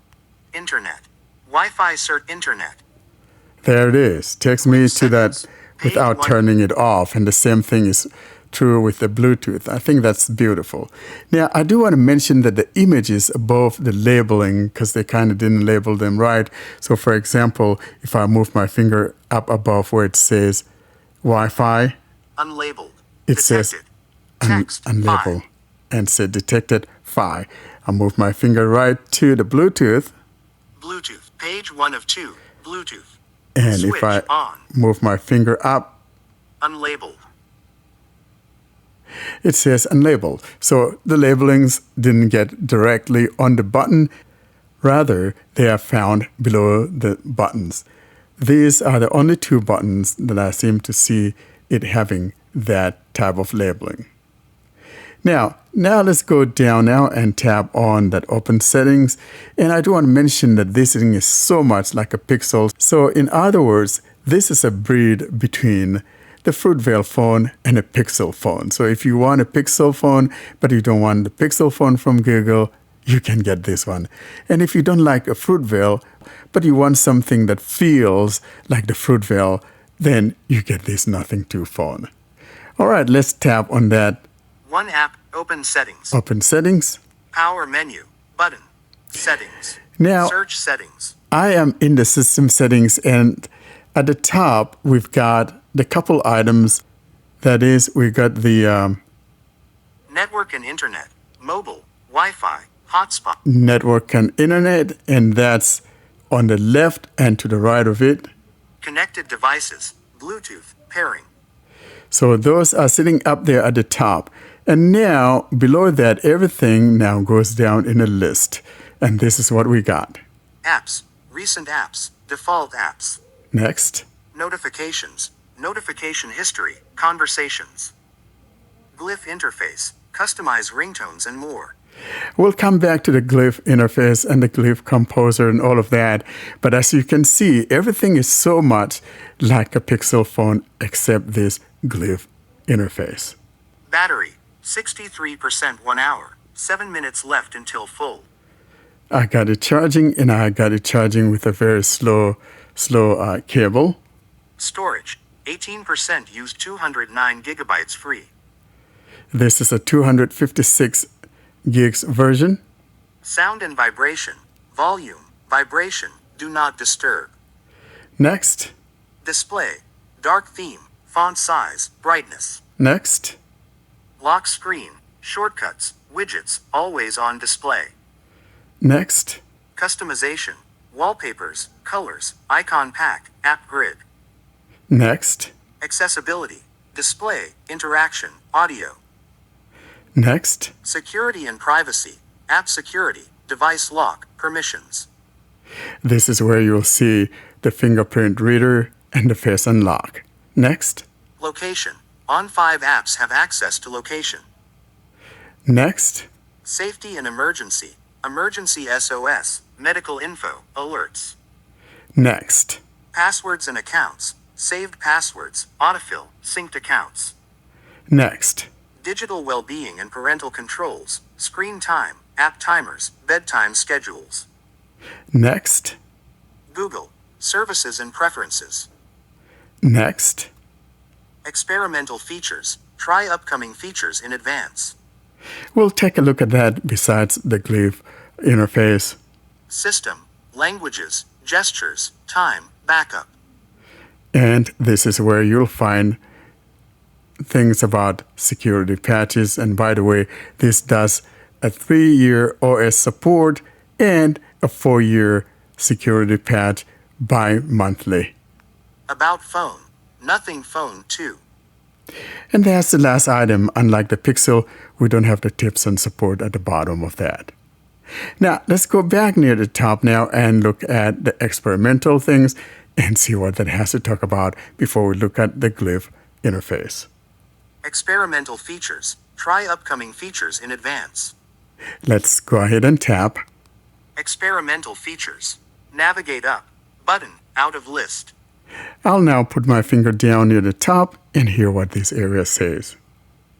Internet. Wi-Fi cert internet. There it is. Takes me to that without turning it off. And the same thing is true with the Bluetooth. I think that's beautiful. Now, I do want to mention that the images above the labeling, because they kind of didn't label them right. So, for example, if I move my finger up above where it says Wi-Fi, unlabeled. It says unlabeled and say detected Fi. I move my finger right to the Bluetooth. Bluetooth. Page 1 of 2. Bluetooth. And Switch if I on. move my finger up, unlabeled. It says unlabeled. So the labelings didn't get directly on the button. Rather, they are found below the buttons. These are the only 2 buttons that I seem to see it having that type of labeling. Now let's go down now and tap on that open settings. And I do want to mention that this thing is so much like a Pixel. So in other words, this is a breed between the Fruitvale phone and a Pixel phone. So if you want a Pixel phone, but you don't want the Pixel phone from Google, you can get this one. And if you don't like a Fruitvale, but you want something that feels like the Fruitvale, then you get this Nothing 2 phone. All right, let's tap on that. One app. Open settings. Open settings. Power menu. Button. Settings. Now, search settings. I am in the system settings, and at the top, we've got the couple items. That is, we got the Network and internet, mobile, Wi-Fi, hotspot. Network and internet, and that's on the left and to the right of it. Connected devices, Bluetooth, pairing. So those are sitting up there at the top. And now, below that, everything now goes down in a list. And this is what we got. Apps, recent apps, default apps. Next. Notifications, notification history, conversations. Glyph interface, customize ringtones and more. We'll come back to the glyph interface and the glyph composer and all of that. But as you can see, everything is so much like a Pixel phone except this glyph interface. Battery, 63% 1 hour, 7 minutes left until full. I got it charging, and I got it charging with a very slow cable. Storage, 18% used 209 gigabytes free. This is a 256 gigs version. Sound and vibration, volume, vibration, do not disturb. Next. Display, dark theme, font size, brightness. Next. Lock screen, shortcuts, widgets, always on display. Next. Customization, wallpapers, colors, icon pack, app grid. Next. Accessibility, display, interaction, audio. Next. Security and privacy, app security, device lock, permissions. This is where you'll see the fingerprint reader and the face unlock. Next. Location, on 5 apps have access to location. Next. Safety and emergency, emergency SOS, medical info, alerts. Next. Passwords and accounts, saved passwords, autofill, synced accounts. Next. Digital well-being and parental controls, screen time, app timers, bedtime schedules. Next. Google, services and preferences. Next. Experimental features, try upcoming features in advance. We'll take a look at that besides the glyph interface. System, languages, gestures, time, backup. And this is where you'll find things about security patches. And by the way, this does a 3-year OS support and a 4-year security patch bi-monthly. About phone, nothing phone 2. And that's the last item. Unlike the Pixel, we don't have the tips and support at the bottom of that. Now, let's go back near the top now and look at the experimental things and see what that has to talk about before we look at the glyph interface. Experimental features, try upcoming features in advance. Let's go ahead and tap. Experimental features, navigate up, button, out of list. I'll now put my finger down near the top and hear what this area says.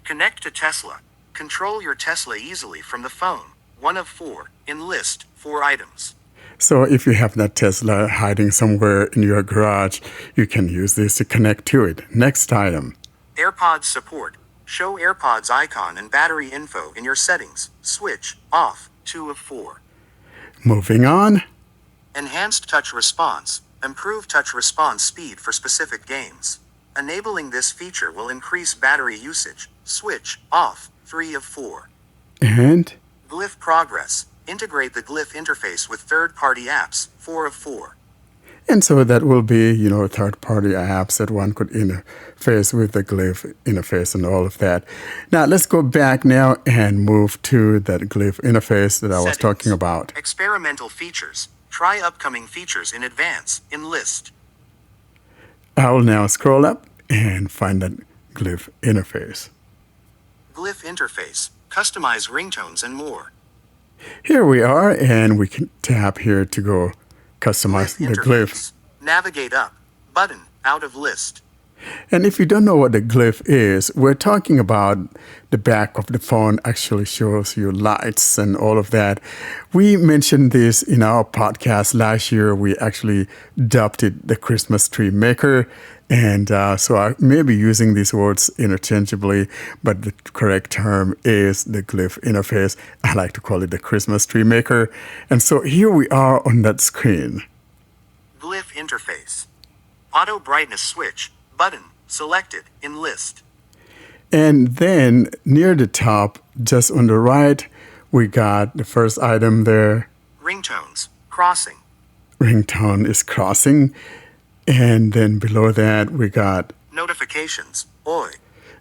Connect to Tesla, control your Tesla easily from the phone, 1 of 4, in list, 4 items. So if you have that Tesla hiding somewhere in your garage, you can use this to connect to it. Next item. AirPods support, show AirPods icon and battery info in your settings, switch, off, 2 of 4. Moving on. Enhanced touch response, improve touch response speed for specific games. Enabling this feature will increase battery usage, switch, off, 3 of 4. And Glyph progress, integrate the glyph interface with third-party apps, 4 of 4. And so that will be, third-party apps that one could interface with the glyph interface and all of that. Now, let's go back now and move to that glyph interface that I was talking about. Experimental features, try upcoming features in advance, in list. I will now scroll up and find that glyph interface. Glyph interface, customize ringtones and more. Here we are, and we can tap here to go customize the glyph. Navigate up, button, out of list. And if you don't know what the glyph is, we're talking about the back of the phone actually shows you lights and all of that. We mentioned this in our podcast last year. We actually dubbed it the Christmas tree maker. And so I may be using these words interchangeably, but the correct term is the glyph interface. I like to call it the Christmas tree maker. And so here we are on that screen. Glyph interface. Auto brightness switch, button, selected, in list. And then near the top, just on the right, we got the first item there. Ringtones, crossing. Ringtone is crossing. And then below that, we got Notifications, oi.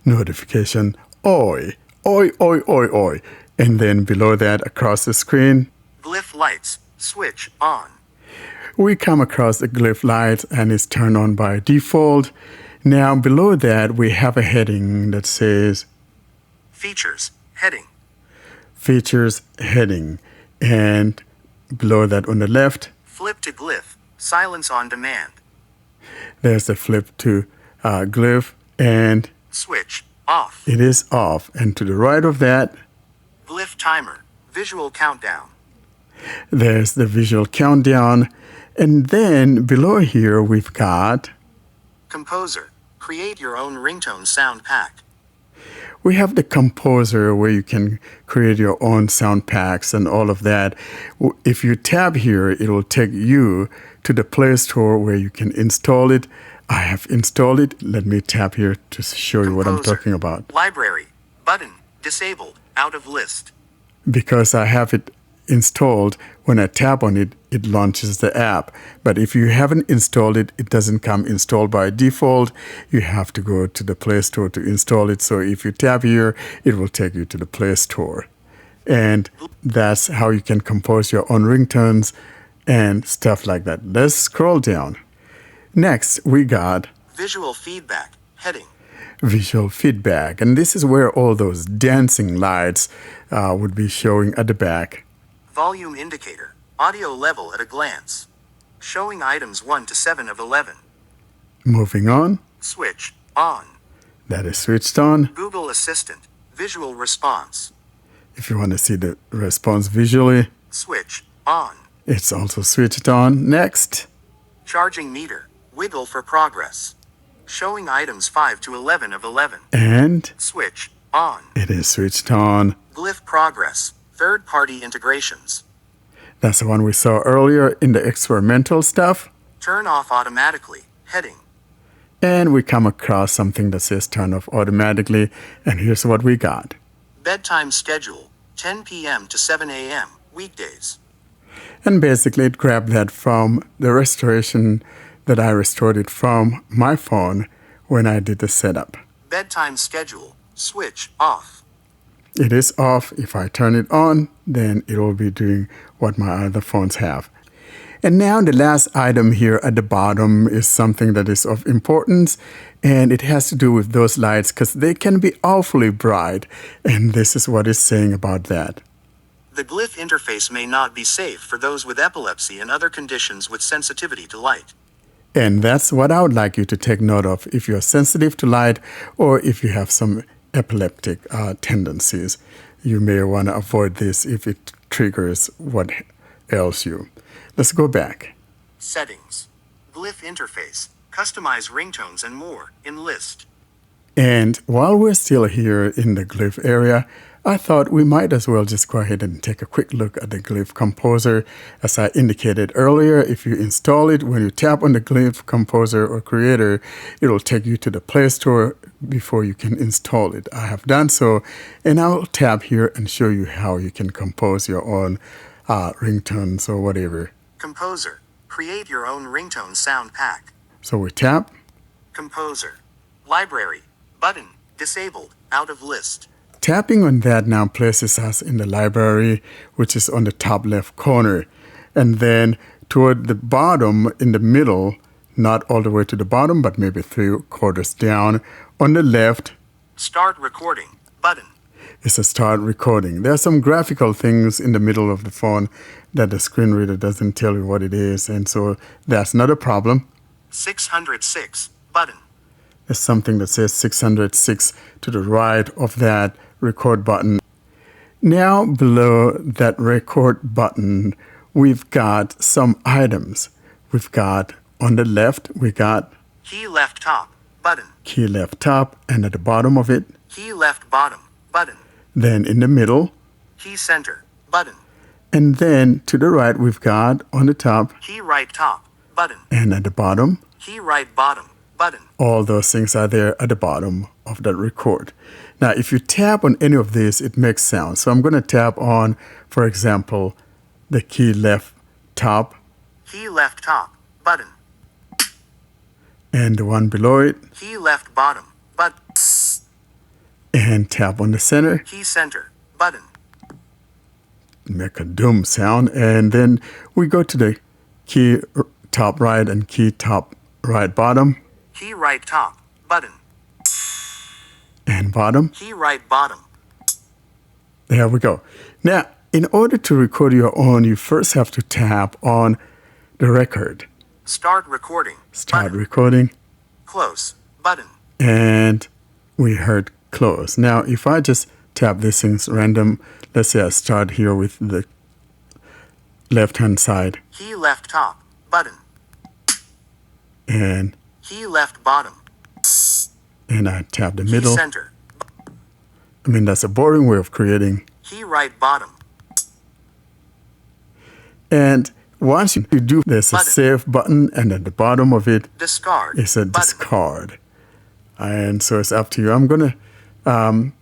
notification, oi, oi, oi, oi, oi. And then below that, across the screen, Glyph lights, switch on. we come across the glyph light and it's turned on by default. Now below that, we have a heading that says Features, heading. Features heading. And below that on the left, Flip to glyph, silence on demand. there's the flip to glyph and Switch, off. it is off. And to the right of that, Glyph timer, visual countdown. there's the visual countdown. And then below here, we've got, Composer, create your own ringtone sound pack. we have the composer where you can create your own sound packs and all of that. If you tab here, it will take you to the Play Store where you can install it. I have installed it. Let me tap here to show you what I'm Composer, talking about. Library, button, disabled, out of list. Because I have it installed, when I tap on it, it launches the app. But if you haven't installed it, it doesn't come installed by default. You have to go to the Play Store to install it. So if you tap here, it will take you to the Play Store. And that's how you can compose your own ringtones and stuff like that. Let's scroll down. Next, we got Visual feedback, heading. visual feedback. And this is where all those dancing lights would be showing at the back. Volume indicator, audio level at a glance. Showing items 1 to 7 of 11. Moving on, Switch, on. that is switched on. Google Assistant, visual response. If you want to see the response visually, Switch, on. it's also switched on. Next, Charging meter, wiggle for progress. Showing items 5 to 11 of 11. and Switch, on. it is switched on. Glyph progress, third-party integrations. That's the one we saw earlier in the experimental stuff. Turn off automatically, heading. And we come across something that says turn off automatically. And here's what we got. Bedtime schedule, 10 p.m. to 7 a.m., weekdays. And basically it grabbed that from the restoration that I restored it from my phone when I did the setup. Bedtime schedule, switch off. It is off. If I turn it on, then it will be doing what my other phones have. And now the last item here at the bottom is something that is of importance, and it has to do with those lights because they can be awfully bright. And this is what it's saying about that. The glyph interface may not be safe for those with epilepsy and other conditions with sensitivity to light. And that's what I would like you to take note of if you're sensitive to light or if you have some epileptic tendencies. You may want to avoid this if it triggers what ails you. Let's go back. Settings. Glyph interface. Customize ringtones and more in list. And while we're still here in the glyph area, I thought we might as well just go ahead and take a quick look at the Glyph Composer. As I indicated earlier, if you install it, when you tap on the Glyph Composer or Creator, it will take you to the Play Store before you can install it. I have done so, and I'll tap here and show you how you can compose your own ringtones or whatever. Composer. Create your own ringtone sound pack. So we tap. Composer. Library. Button. Disabled. Out of list. Tapping on that now places us in the library, which is on the top left corner. And then toward the bottom, in the middle, not all the way to the bottom, but maybe 3/4 down, on the left, Start recording. Button. is a start recording. There are some graphical things in the middle of the phone that the screen reader doesn't tell you what it is, and so that's not a problem. 606. Button. There's something that says 606 to the right of that record button. Now below that record button, we've got some items. We've got on the left, we got Key left top. Button. key left top, and at the bottom of it, Key left bottom. Button. then in the middle, Key center. Button. and then to the right, we've got on the top Key right top. Button. and at the bottom, Key right bottom. button. All those things are there at the bottom of that record. Now, if you tap on any of these, it makes sound. So I'm going to tap on, for example, the key left top Key left top, button. and the one below it, Key left bottom, button. and tap on the center, Key center, button. make a doom sound, and then we go to the key top right and key top right bottom Key right top, button. and bottom. Key right bottom. There we go. Now, in order to record your own, you first have to tap on the record. Start recording. Start button. recording, Close, button. and we heard close. Now, if I just tap these things random, let's say I start here with the left-hand side, Key left top, button. and Key left bottom. I tap the Key middle. center. I mean, that's a boring way of creating. Key right bottom. And once you do, there's a Button. save button, and at the bottom of it Discard. is a button. discard. And so it's up to you. I'm going to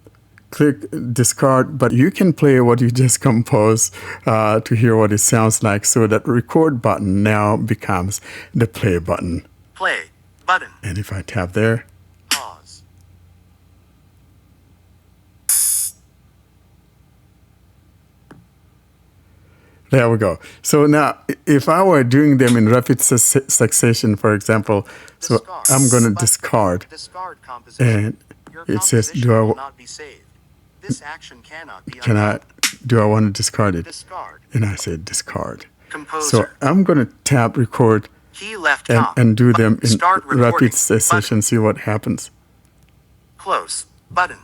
click discard, but you can play what you just composed to hear what it sounds like. So that record button now becomes the play button. Play, button. And if I tap there, Pause. there we go. So now, if I were doing them in rapid succession, for example, so Discard. I'm going to Button. discard, Discard composition. and Your it says, composition do I, will not be saved. This action cannot be do I want to discard it? Discard. And I say discard. Composer. So I'm going to tap record Key left top. and do them in Start recording. rapid succession, see what happens. Close, button.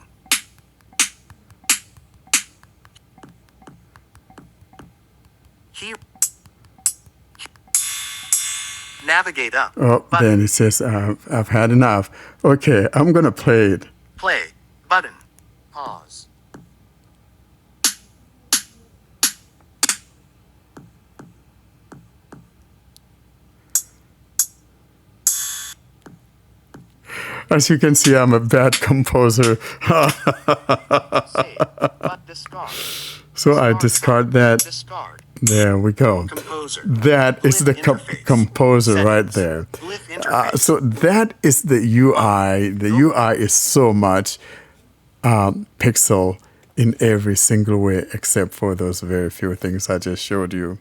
Key. Navigate up. Oh, button. then it says, I've had enough. Okay, I'm going to play it. Play, button. Pause. As you can see, I'm a bad composer. Save, but discard. So I discard that. Discard. There we go. Composer. That is the Glyph interface. composer right Settings. there. Glyph interface. So that is the UI. The UI is so much pixel in every single way except for those very few things I just showed you.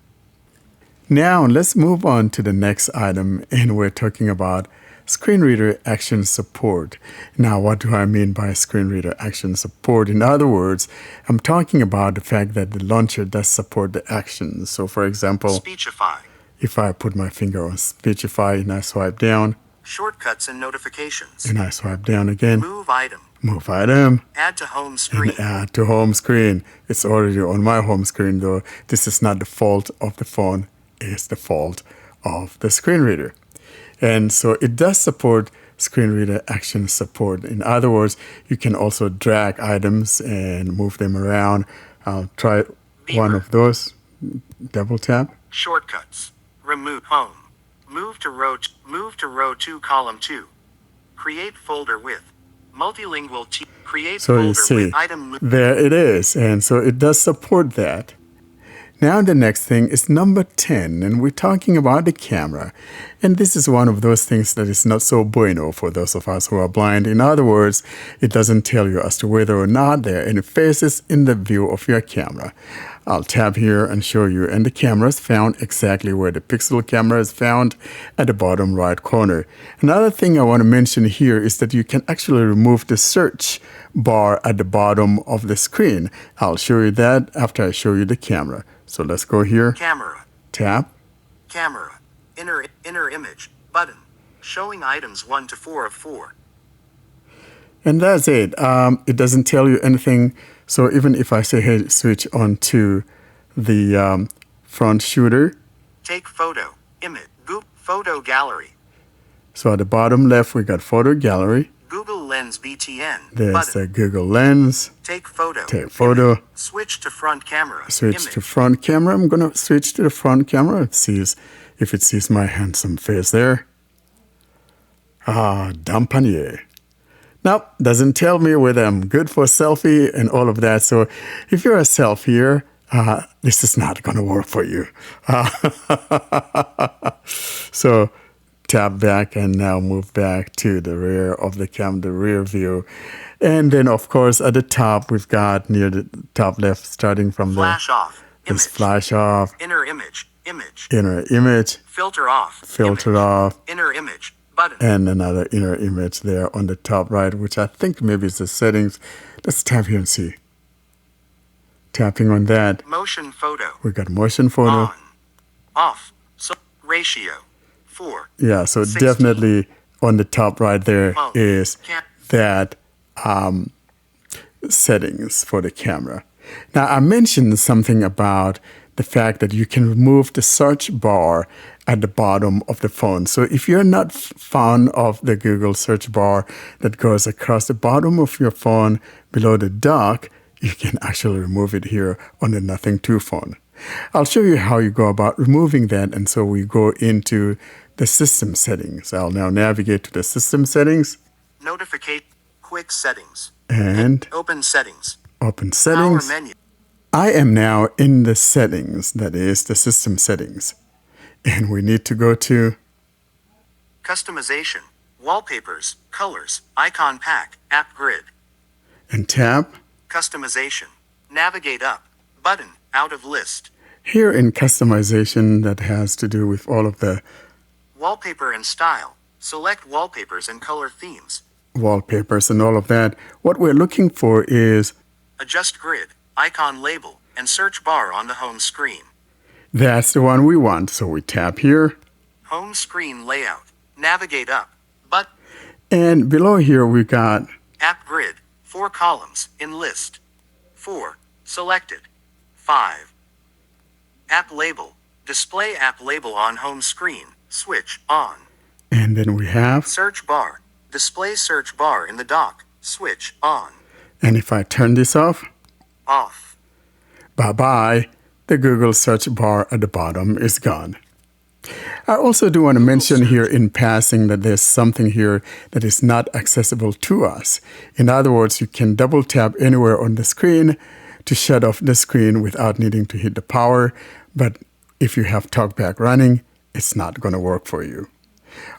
Now let's move on to the next item, and we're talking about screen reader action support. Now, what do I mean by screen reader action support? In other words, I'm talking about the fact that the launcher does support the actions. So for example, Speechify. if I put my finger on Speechify and I swipe down, Shortcuts and notifications. and I swipe down again, Move item. move item, Add to home screen. and add to home screen. It's already on my home screen, though. This is not the fault of the phone, it's the fault of the screen reader. And so it does support screen reader action support. In other words, you can also drag items and move them around. I'll try one of those. Double tap. Shortcuts. Remove home. Move to row 2 column 2. Create folder with multilingual create So folder you see, with item there it is. And so it does support that. Now the next thing is number 10, and we're talking about the camera. And this is one of those things that is not so bueno for those of us who are blind. In other words, it doesn't tell you as to whether or not there are any faces in the view of your camera. I'll tap here and show you, and the camera is found exactly where the pixel camera is found, at the bottom right corner. Another thing I want to mention here is that you can actually remove the search bar at the bottom of the screen. I'll show you that after I show you the camera. So let's go here, camera. tap, Camera. Inner image. Button. Showing items 1 to 4 of 4. and that's it. It doesn't tell you anything. So even if I say, hey, switch on to the front shooter. Take photo. Image. Photo gallery. So at the bottom left, we got photo gallery. Google Lens BTN. There's Button. the Google Lens. Take photo. Take photo. Image. Switch to front camera. Switch Image. to front camera. I'm going to switch to the front camera. It sees if it sees my handsome face there. Dampanier. Now, doesn't tell me whether I'm good for selfie and all of that. So if you're a selfie, this is not going to work for you. So tap back and now move back to the rear of the the rear view. And then, of course, at the top, we've got near the top left, starting from Flash off. this Image. flash off, Inner image. Image. inner image, Filter off. filter Image. off, Inner image. Button. and another inner image there on the top right, which I think maybe is the settings. Let's tap here and see. Tapping on that, Motion photo. we got motion photo. On. Off. So ratio. 4. Yeah, so 16. definitely on the top right there Oh, is can't- that settings for the camera. Now, I mentioned something about the fact that you can remove the search bar at the bottom of the phone. So if you're not fond of the Google search bar that goes across the bottom of your phone below the dock, you can actually remove it here on the Nothing 2 phone. I'll show you how you go about removing that. And so we go into the system settings. I'll now navigate to the system settings Notificate. Quick settings. and Open settings. open Power settings. menu. I am now in the settings, that is the system settings. And we need to go to Customization. Wallpapers. Colors. Icon pack. App grid. and tap. Customization. Navigate up. Button. Out of list. Here in customization, that has to do with all of the Wallpaper and style. Select wallpapers and color themes. wallpapers and all of that. What we're looking for is Adjust grid. Icon label. And search bar on the home screen. that's the one we want. So we tap here. Home screen layout. Navigate up. But And below here, we got app grid. 4 columns in list. 4. Selected. 5. App label. Display app label on home screen. Switch on. and then we have, Search bar. Display search bar in the dock. Switch on. and if I turn this off, Off. bye-bye, the Google search bar at the bottom is gone. I also do want to mention here in passing that there's something here that is not accessible to us. In other words, you can double tap anywhere on the screen to shut off the screen without needing to hit the power. But if you have TalkBack running, it's not going to work for you.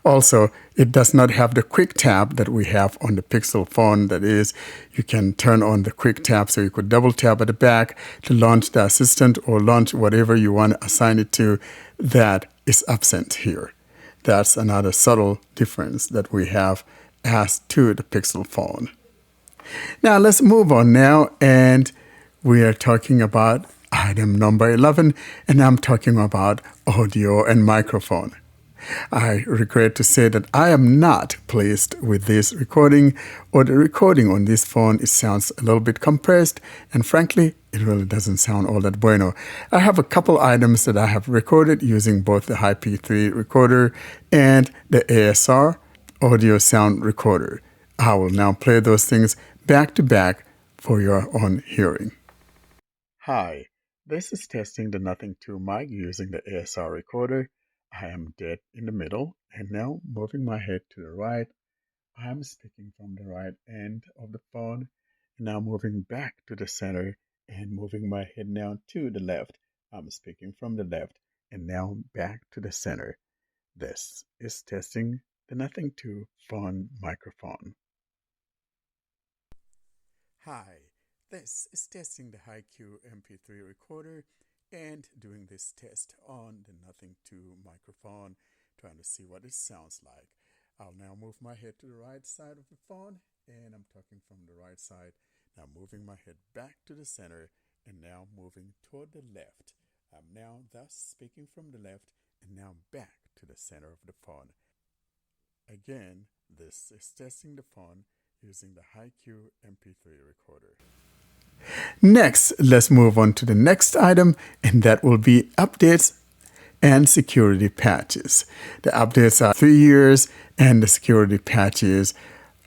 Also, it does not have the quick tap that we have on the Pixel phone. That is, you can turn on the quick tap, so you could double tap at the back to launch the assistant or launch whatever you want to assign it to. That is absent here. That's another subtle difference that we have as to the Pixel phone. Now let's move on now, and we are talking about item number 11, and I'm talking about audio and microphone. I regret to say that I am not pleased with this recording, or the recording on this phone. It sounds a little bit compressed, and frankly, it really doesn't sound all that bueno. I have a couple items that I have recorded using both the Hi-P3 recorder and the ASR audio sound recorder. I will now play those things back to back for your own hearing. Hi, this is testing the Nothing 2 mic using the ASR recorder. I am dead in the middle, and now moving my head to the right. I'm speaking from the right end of the phone, and now moving back to the center and moving my head now to the left. I'm speaking from the left and now back to the center. This is testing the Nothing 2 phone microphone. Hi, this is testing the HiQ MP3 recorder and doing this test on the Nothing 2 microphone, trying to see what it sounds like. I'll now move my head to the right side of the phone, and I'm talking from the right side. Now moving my head back to the center, and now moving toward the left. I'm now thus speaking from the left, and now back to the center of the phone. Again, this is testing the phone using the HiQ MP3 recorder. Next, let's move on to the next item, and that will be updates and security patches. The updates are 3 years, and the security patches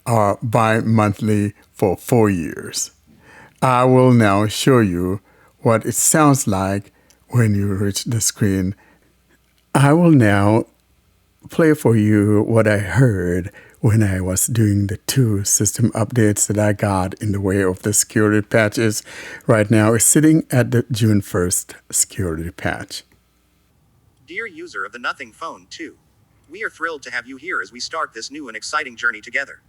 are bi-monthly for 4 years. I will now show you what it sounds like when you reach the screen. I will now play for you what I heard when I was doing the 2 system updates that I got in the way of the security patches. Right now is sitting at the June 1st security patch. Dear user of the Nothing Phone 2, we are thrilled to have you here as we start this new and exciting journey together.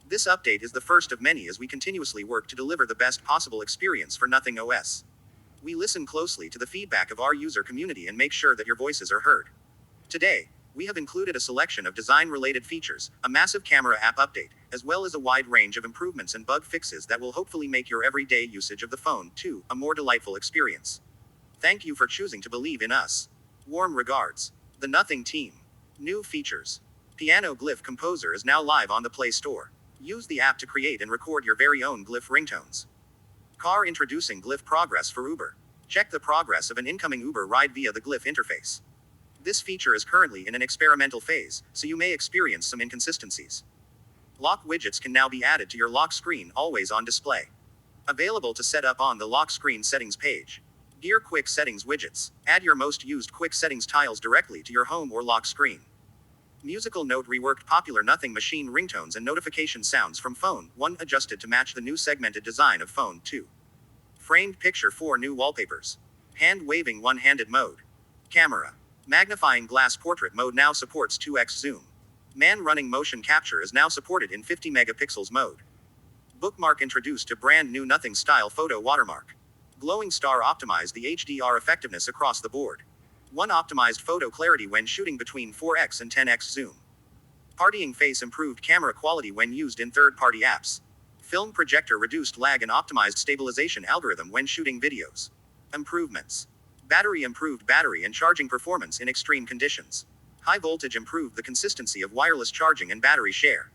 This update is the first of many as we continuously work to deliver the best possible experience for Nothing OS. We listen closely to the feedback of our user community and make sure that your voices are heard. Today, we have included a selection of design-related features, a massive camera app update, as well as a wide range of improvements and bug fixes that will hopefully make your everyday usage of the phone 2 a more delightful experience. Thank you for choosing to believe in us. Warm regards. The Nothing Team. New features. Piano Glyph Composer is now live on the Play Store. Use the app to create and record your very own Glyph ringtones. Car introducing Glyph Progress for Uber. Check the progress of an incoming Uber ride via the Glyph interface. This feature is currently in an experimental phase, so you may experience some inconsistencies. Lock widgets can now be added to your lock screen, always on display. Available to set up on the lock screen settings page. Gear Quick Settings widgets. Add your most used quick settings tiles directly to your home or lock screen. Musical Note reworked popular Nothing Machine ringtones and notification sounds from Phone 1 adjusted to match the new segmented design of Phone 2. Framed Picture 4 new wallpapers. Hand waving one-handed mode. Camera. Magnifying glass portrait mode now supports 2x zoom. Man running motion capture is now supported in 50 megapixels mode. Bookmark introduced a brand new Nothing style photo watermark. Glowing Star optimized the HDR effectiveness across the board. 1 optimized photo clarity when shooting between 4x and 10x zoom. Partying Face improved camera quality when used in third-party apps. Film Projector reduced lag and optimized stabilization algorithm when shooting videos. Improvements. Battery improved battery and charging performance in extreme conditions. High voltage improved the consistency of wireless charging and battery share.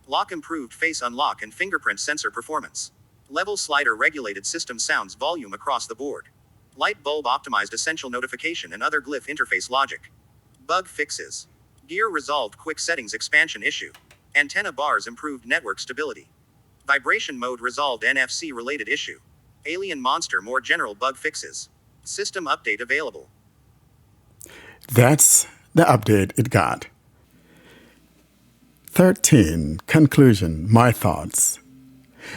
Lock improved face unlock and fingerprint sensor performance. Level slider regulated system sounds volume across the board. Light bulb optimized essential notification and other Glyph interface logic. Bug fixes. Gear resolved quick settings expansion issue. Antenna bars improved network stability. Vibration mode resolved NFC related issue. Alien monster more general bug fixes. System update available. That's the update it got. 13. Conclusion. My thoughts.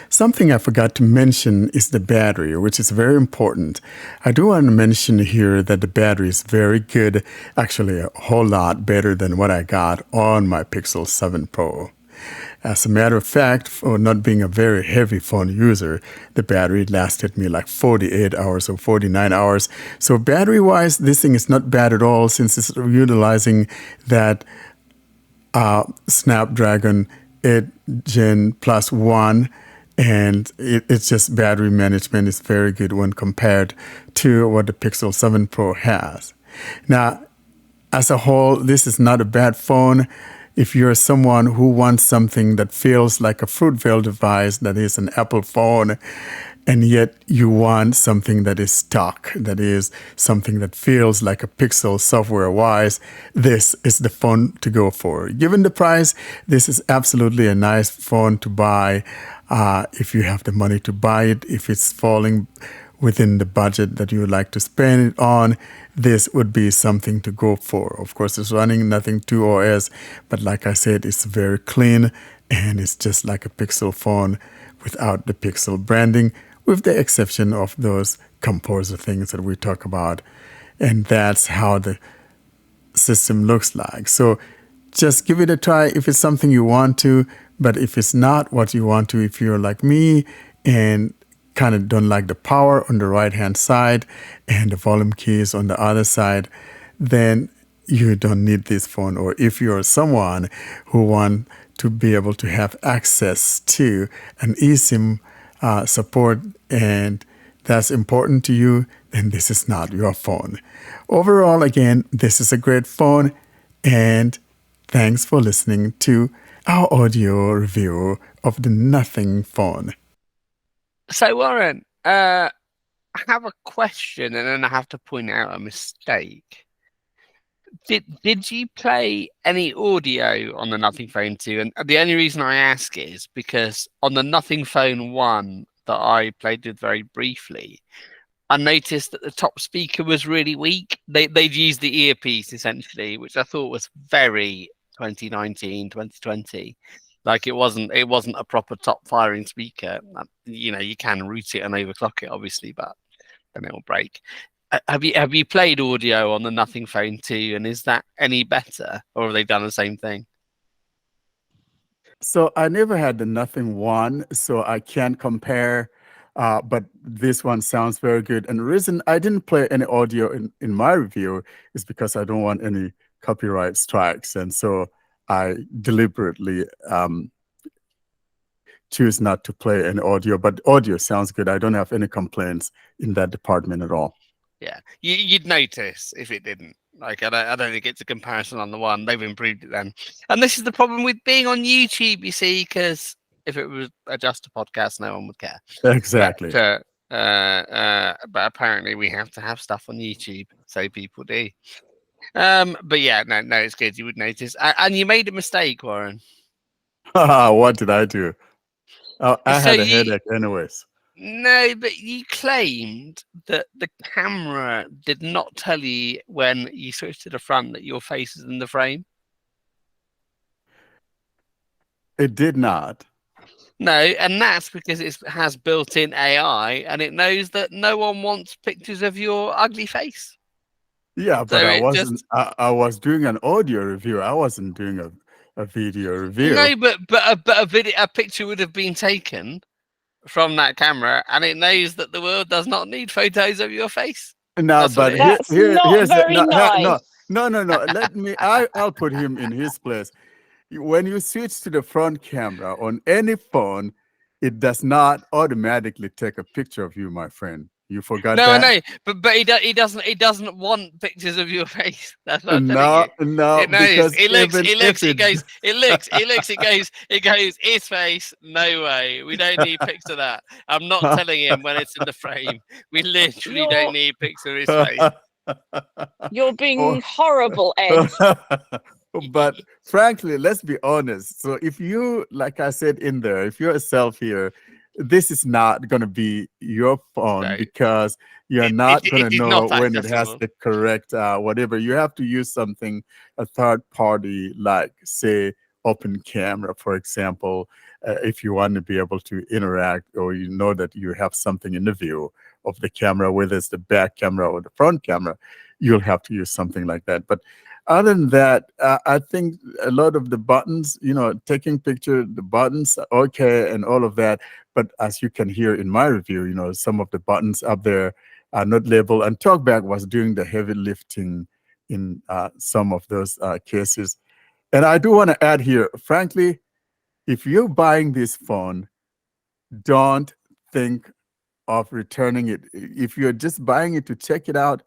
Something I forgot to mention is the battery, which is very important. I do want to mention here that the battery is very good, actually a whole lot better than what I got on my Pixel 7 Pro. As a matter of fact, for not being a very heavy phone user, the battery lasted me like 48 hours or 49 hours. So battery-wise, this thing is not bad at all since it's utilizing that Snapdragon 8 Gen Plus 1. And it's just battery management is very good when compared to what the Pixel 7 Pro has. Now, as a whole, this is not a bad phone. If you're someone who wants something that feels like a Fruitvale device that is an Apple phone, and yet you want something that is stock, that is something that feels like a Pixel software-wise, this is the phone to go for. Given the price, this is absolutely a nice phone to buy if you have the money to buy it. If it's falling within the budget that you would like to spend it on, this would be something to go for. Of course, it's running Nothing 2 OS, but like I said, it's very clean and it's just like a Pixel phone without the Pixel branding, with the exception of those composer things that we talk about. And that's how the system looks like. So just give it a try if it's something you want to, but if it's not what you want to, if you're like me and kind of don't like the power on the right-hand side and the volume keys on the other side, then you don't need this phone. Or if you're someone who want to be able to have access to an eSIM support and that's important to you, then this is not your phone. Overall, again, this is a great phone, and thanks for listening to our audio review of the Nothing phone. So, Warren, I have a question and then I have to point out a mistake. Did you play any audio on the Nothing Phone 2? And the only reason I ask is because on the Nothing Phone 1 that I played with very briefly, I noticed that the top speaker was really weak. They'd used the earpiece essentially, which I thought was very 2019, 2020. Like it wasn't a proper top firing speaker. You can route it and overclock it, obviously, but then it will break. Have you played audio on the Nothing Phone 2, and is that any better, or have they done the same thing? So I never had the Nothing one, so I can't compare. But this one sounds very good. And the reason I didn't play any audio in my review is because I don't want any copyright strikes. And so I deliberately choose not to play any audio. But audio sounds good. I don't have any complaints in that department at all. Yeah, you'd notice if it didn't. Like, I don't think it's a comparison on the one. They've improved it then. And this is the problem with being on YouTube, you see, because if it was just a podcast, no one would care. Exactly. But apparently we have to have stuff on YouTube, so people do. But yeah, no, it's good. You would notice. And you made a mistake, Warren. What did I do? I So had a headache anyways. No, but you claimed that the camera did not tell you when you switched to the front that your face is in the frame. It did not. No, and that's because it has built-in AI and it knows that no one wants pictures of your ugly face. Yeah, but So I it wasn't. just I was doing an audio review. I wasn't doing a video review. no, but a picture would have been taken from that camera, and it knows that the world does not need photos of your face. No, That's what but it here, is. That's here, not here's the, very no, nice. no. Let me. I'll put him in his place. When you switch to the front camera on any phone, it does not automatically take a picture of you, my friend. You forgot No, I that? know, but he doesn't want pictures of your face. That's what I'm telling No, you. no, It knows. because It looks. even It looks. if It goes. It looks. It looks. It goes. It goes. His face. No way. We don't need pics of that. I'm not telling him when it's in the frame. We literally don't need pics of his face. You're being Oh. horrible, Ed. But frankly, let's be honest. So if you, like I said in there, if you're a self here, this is not going to be your phone No. because you're not going It to is know not when it has accessible. the correct whatever. You have to use something, a third party, like say open camera, for example, if you want to be able to interact or you know that you have something in the view of the camera, whether it's the back camera or the front camera, you'll have to use something like that. But other than that, I think a lot of the buttons, taking picture, the buttons, okay, and all of that. But as you can hear in my review, some of the buttons up there are not labeled. And TalkBack was doing the heavy lifting in some of those cases. And I do want to add here, frankly, if you're buying this phone, don't think of returning it. If you're just buying it to check it out,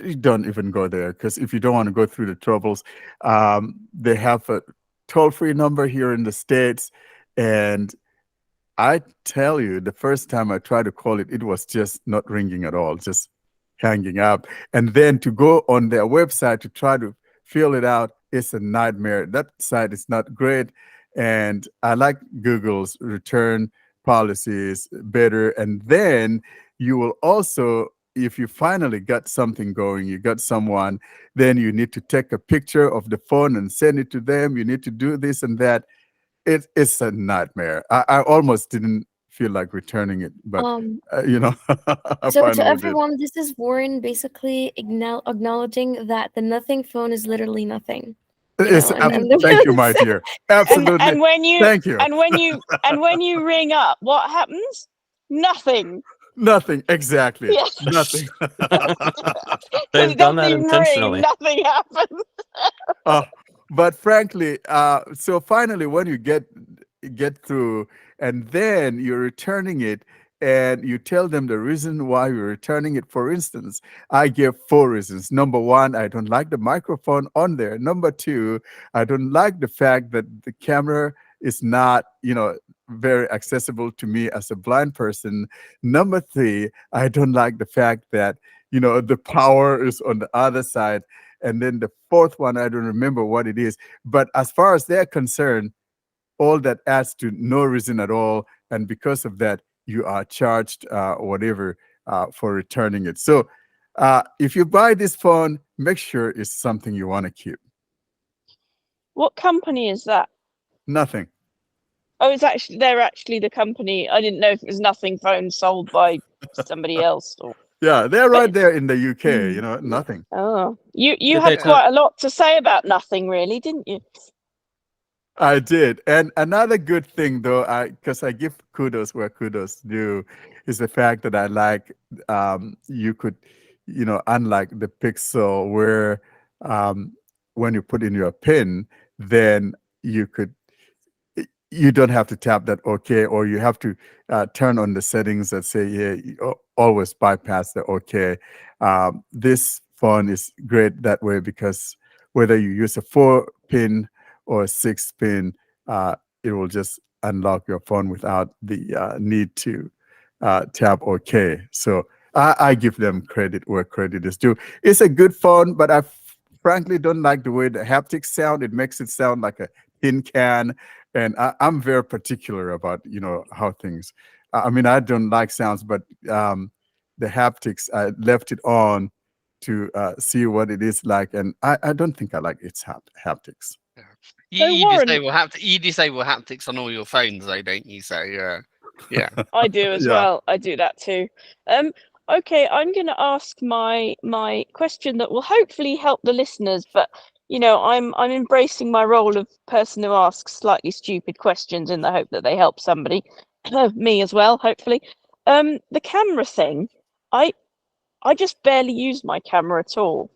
you don't even go there, because if you don't want to go through the troubles, they have a toll-free number here in the States. And I tell you, the first time I tried to call it, it was just not ringing at all, just hanging up. And then to go on their website to try to fill it out, it's a nightmare. That site is not great. And I like Google's return policies better. And then you will also, if you finally got something going, you got someone, then you need to take a picture of the phone and send it to them. You need to do this and that. It's a nightmare. I almost didn't feel like returning it, but I So to finally did. everyone, this is Warren basically acknowledging that the nothing phone is literally nothing. Thank you, my dear. Absolutely. And when you Thank you. and when you ring up, what happens? Nothing. Nothing. Exactly. Yeah. Nothing. They've done that Ring, intentionally. nothing happens. But frankly, so finally, when you get through, and then you're returning it, and you tell them the reason why you're returning it. For instance, I give 4 reasons. Number 1, I don't like the microphone on there. Number 2, I don't like the fact that the camera is not, very accessible to me as a blind person. Number 3, I don't like the fact that, the power is on the other side. And then the 4th one, I don't remember what it is. But as far as they're concerned, all that adds to no reason at all. And because of that, you are charged whatever for returning it. So if you buy this phone, make sure it's something you want to keep. What company is that? Nothing. Oh, they're actually the company. I didn't know if it was Nothing Phone sold by somebody else. Or... Yeah, they're right there in the UK. Hmm. Nothing. Oh, you Did had they quite a lot to say about Nothing, really, didn't you? I did. And another good thing, though, because I give kudos where kudos due, is the fact that I like you could, unlike the Pixel, where when you put in your PIN, then you don't have to tap that OK, or you have to turn on the settings that say, always bypass the OK. This phone is great that way because whether you use a 4-pin or a 6-pin, it will just unlock your phone without the need to tap OK. So I give them credit where credit is due. It's a good phone, but I frankly don't like the way the haptics sound. It makes it sound like a tin can. And I'm very particular about, how things, I mean, I don't like sounds, but the haptics, I left it on to see what it is like. And I don't think I like its haptics. You Warren- disable haptics on all your phones, though, don't you? So yeah. I do as Yeah. well. I do that too. Okay, I'm going to ask my question that will hopefully help the listeners, but I'm embracing my role of person who asks slightly stupid questions in the hope that they help somebody, me as well, hopefully. The camera thing, I just barely use my camera at all.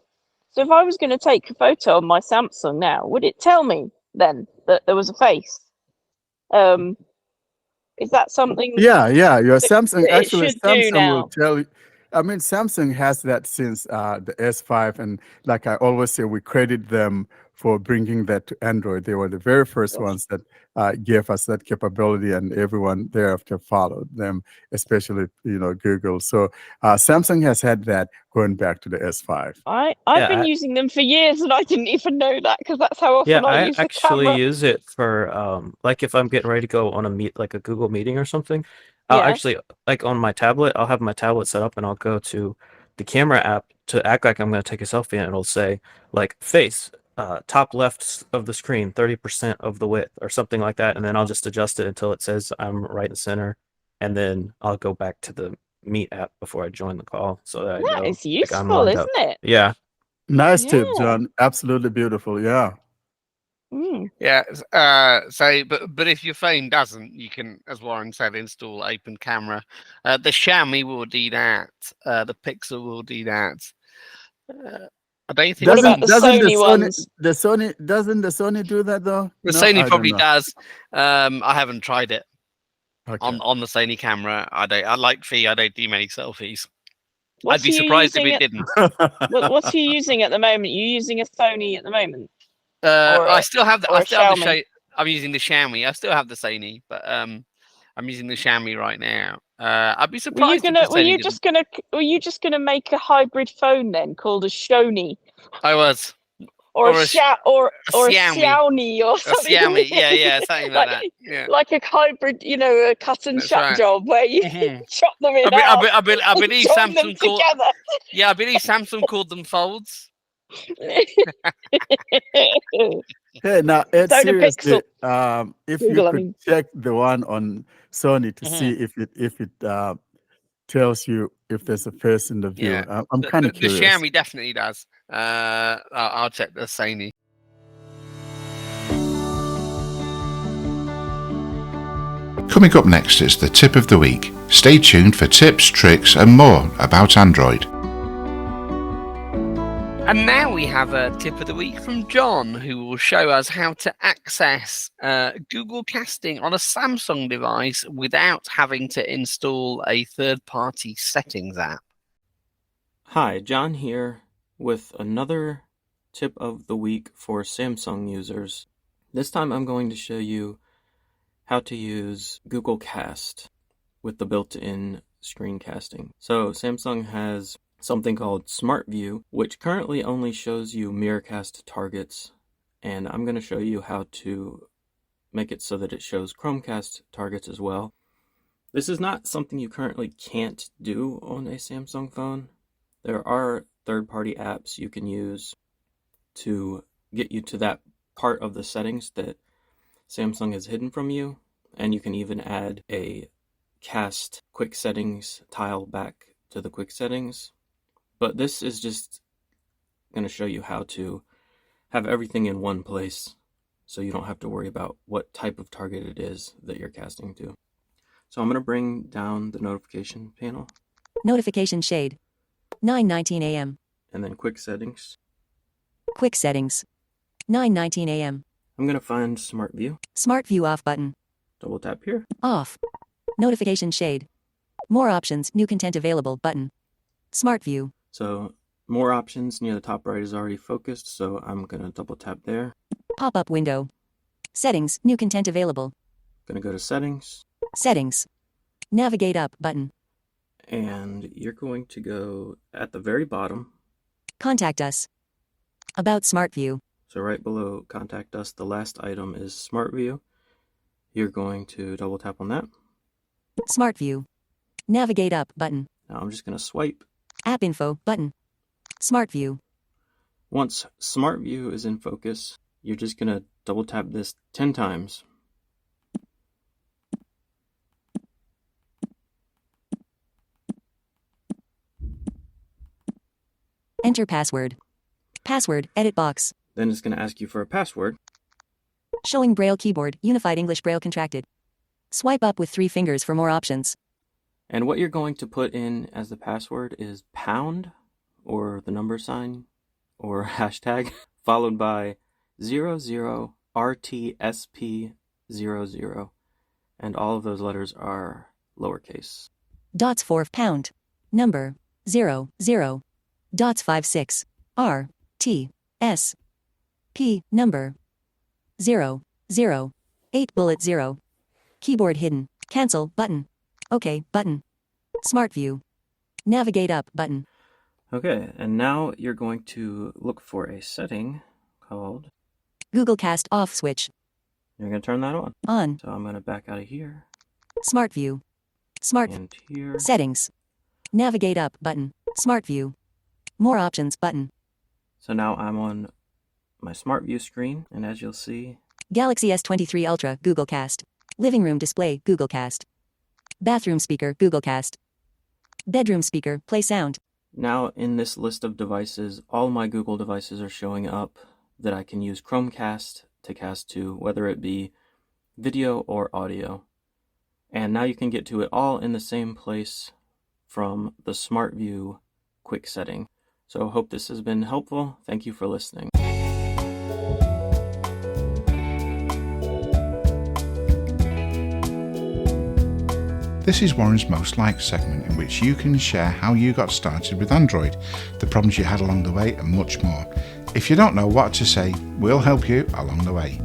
So if I was going to take a photo on my Samsung now, would it tell me then that there was a face? Is that something? Yeah. Your that Samsung, it actually, should do Samsung will now? tell you. I mean, Samsung has that since the S5. And like I always say, we credit them for bringing that to Android. They were the very first ones that gave us that capability, and everyone thereafter followed them, especially, Google. So Samsung has had that going back to the S5. I've been using them for years, and I didn't even know that because that's how often Yeah, I I use the actually camera. use it for like if I'm getting ready to go on like a Google meeting or something. I'll Yeah. actually, like on my tablet, I'll have my tablet set up and I'll go to the camera app to act like I'm going to take a selfie, and it'll say like face top left of the screen 30% of the width or something like that, and then I'll just adjust it until it says I'm right in center, and then I'll go back to the Meet app before I join the call so that I know That is like, I'm useful, lined isn't up. it? Yeah. Nice tip, Yeah. John. Absolutely beautiful. Yeah. Mm. Yeah. But if your phone doesn't, you can, as Warren said, install Open Camera. The Xiaomi will do that. The Pixel will do that. I don't think What about the Sony ones? Doesn't the Sony do that though? the No, Sony I don't probably know. does. I haven't tried it Okay. on the Sony camera. I like Fee. I don't do many selfies. What's I'd be you surprised if using it at- didn't. What's you using at the moment? You using a Sony at the moment? I still have the. or I a still have the Xiaomi? I'm using the Xiaomi. I still have the Sony, but I'm using the Xiaomi right now. I'd be Were you surprised if the Sony didn't. Were you just gonna make a hybrid phone then called a Shoni I was. or Or a a Xiaomi. Xiaomi or A something? Xiaomi. Yeah, something like that. Yeah. Like a hybrid, a cut and That's shut right. job where you Mhm. chop them in I half believe and join them Samsung called. together. Yeah, I believe Samsung called them folds. Hey, now, Ed, So the seriously, Pixel. if Google, you I could mean. check the one on Sony to see if it tells you if there's a face in the view. Yeah. I'm kind of The curious. Xiaomi definitely does. I'll check the Sony. Coming up next is the tip of the week. Stay tuned for tips, tricks, and more about Android. And now we have a tip of the week from John, who will show us how to access Google Casting on a Samsung device without having to install a third-party settings app. Hi, John here with another tip of the week for Samsung users. This time I'm going to show you how to use Google Cast with the built-in screencasting. So Samsung has something called Smart View, which currently only shows you Miracast targets, and I'm going to show you how to make it so that it shows Chromecast targets as well. This is not something you currently can't do on a Samsung phone. There are third-party apps you can use to get you to that part of the settings that Samsung has hidden from you, and you can even add a cast quick settings tile back to the quick settings. But this is just going to show you how to have everything in one place so you don't have to worry about what type of target it is that you're casting to. So I'm going to bring down the notification panel. Notification shade. 9:19 a.m. And then quick settings. Quick settings. 9:19 a.m. I'm going to find Smart View. Smart View off button. Double tap here. Off. Notification shade. More options, new content available button. Smart View. So more options near the top right is already focused, so I'm going to double tap there. Pop-up window. Settings, new content available. Going to go to settings. Settings. Navigate up button. And you're going to go at the very bottom. Contact us. About Smart View. So right below Contact Us, the last item is Smart View. You're going to double tap on that. Smart View. Navigate up button. Now I'm just going to swipe. App info button. Smart View. Once Smart View is in focus, you're just going to double tap this 10 times. Enter password. Password, edit box. Then it's going to ask you for a password. Showing Braille keyboard, Unified English Braille contracted. Swipe up with 3 fingers for more options. And what you're going to put in as the password is pound, or the number sign, or hashtag, followed by 00RTSP00. And all of those letters are lowercase. Dots 4 pound. Number 00. Dots 56. R. T. S. P. Number 0. 8 bullet 0. Keyboard hidden. Cancel button. OK button. Smart View. Navigate up button. Okay, and now you're going to look for a setting called Google Cast off switch. You're going to turn that on. On. So I'm going to back out of here. Smart View. Smart. And here. Settings. Navigate up button. Smart View. More options button. So now I'm on my Smart View screen, and as you'll see, Galaxy S23 Ultra Google Cast. Living room display Google Cast. Bathroom speaker Google Cast. Bedroom speaker play sound. now in this list of devices, all my Google devices are showing up that I can use Chromecast to cast to, whether it be video or audio. And now you can get to it all in the same place from the Smart View quick setting. So hope this has been helpful. Thank you for listening. This is Warren's Most Liked segment, in which you can share how you got started with Android, the problems you had along the way, and much more. If you don't know what to say, we'll help you along the way.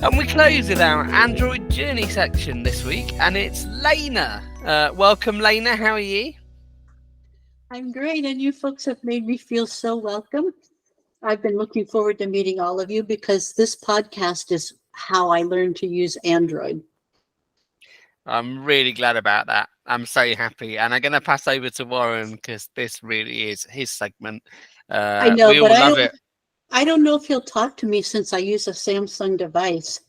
And we close with our Android Journey section this week, and it's Lena. Welcome, Lena. How are you? I'm great, and you folks have made me feel so welcome. I've been looking forward to meeting all of you because this podcast is how I learned to use Android. I'm really glad about that. I'm so happy. And I'm going to pass over to Warren because this really is his segment. I know, we all but love it. I don't know if he'll talk to me since I use a Samsung device.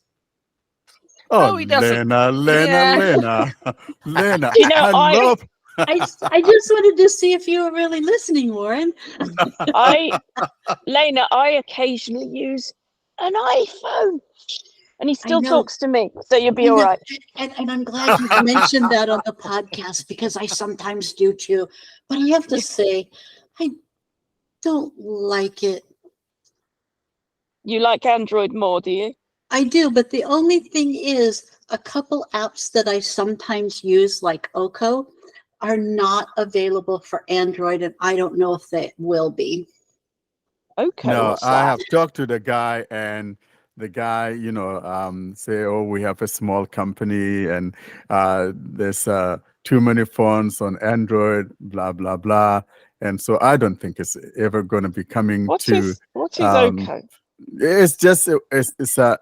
Oh, he doesn't. Lena, Yeah. Lena. You know, I love. I just wanted to see if you were really listening, Warren. Lena, I occasionally use an iPhone, and he still know. talks to me, so you'll be I all know. right. And I'm glad you mentioned that on the podcast because I sometimes do too. But I have to say, I don't like it. You like Android more, do you? I do, but the only thing is a couple apps that I sometimes use, like Oko, are not available for Android, and I don't know if they will be. Okay. No, what's I that? have talked to the guy, and the guy, say, oh, we have a small company and there's too many phones on Android, blah, blah, blah. And so I don't think it's ever going to be coming What to. is Um, okay? it's just it's a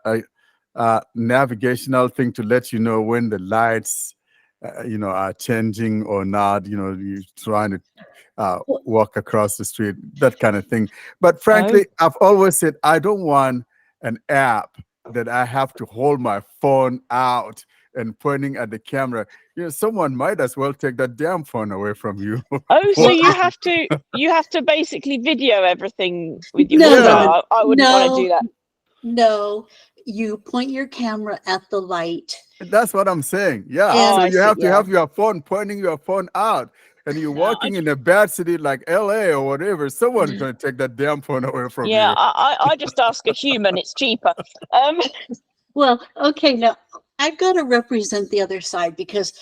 navigational thing to let you know when the lights, are changing or not. You're trying to walk across the street, that kind of thing. But Oh, frankly, I've always said I don't want an app that I have to hold my phone out and pointing at the camera. Someone might as well take that damn phone away from you. oh, so Well, you have to basically video everything with your No, phone. Yeah. No, I wouldn't want to do that. No, you point your camera at the light. That's what I'm saying. Yeah. Oh, So And I you see. have to Yeah. have your phone pointing your phone out, and you're No, I walking in a bad city like LA or whatever. Someone's going to take that damn phone away from yeah, you. I just ask a human. It's cheaper. well, okay, now I've got to represent the other side because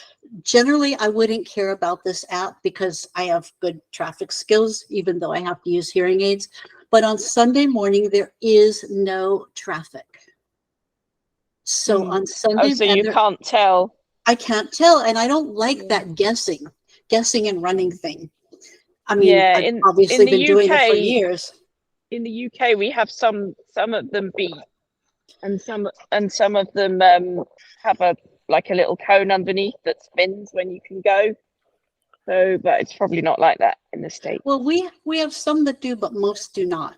generally I wouldn't care about this app because I have good traffic skills, even though I have to use hearing aids. But on Sunday morning, there is no traffic. So on Oh, Sunday, so you can't tell. I can't tell. And I don't like Yeah. that guessing and running thing. I mean, Yeah, I've in obviously the been doing it for UK, years. in the UK, we have some of them beep, and some of them have a little cone underneath that spins when you can go. So, but it's probably not like that in the States. Well, we have some that do, but most do not.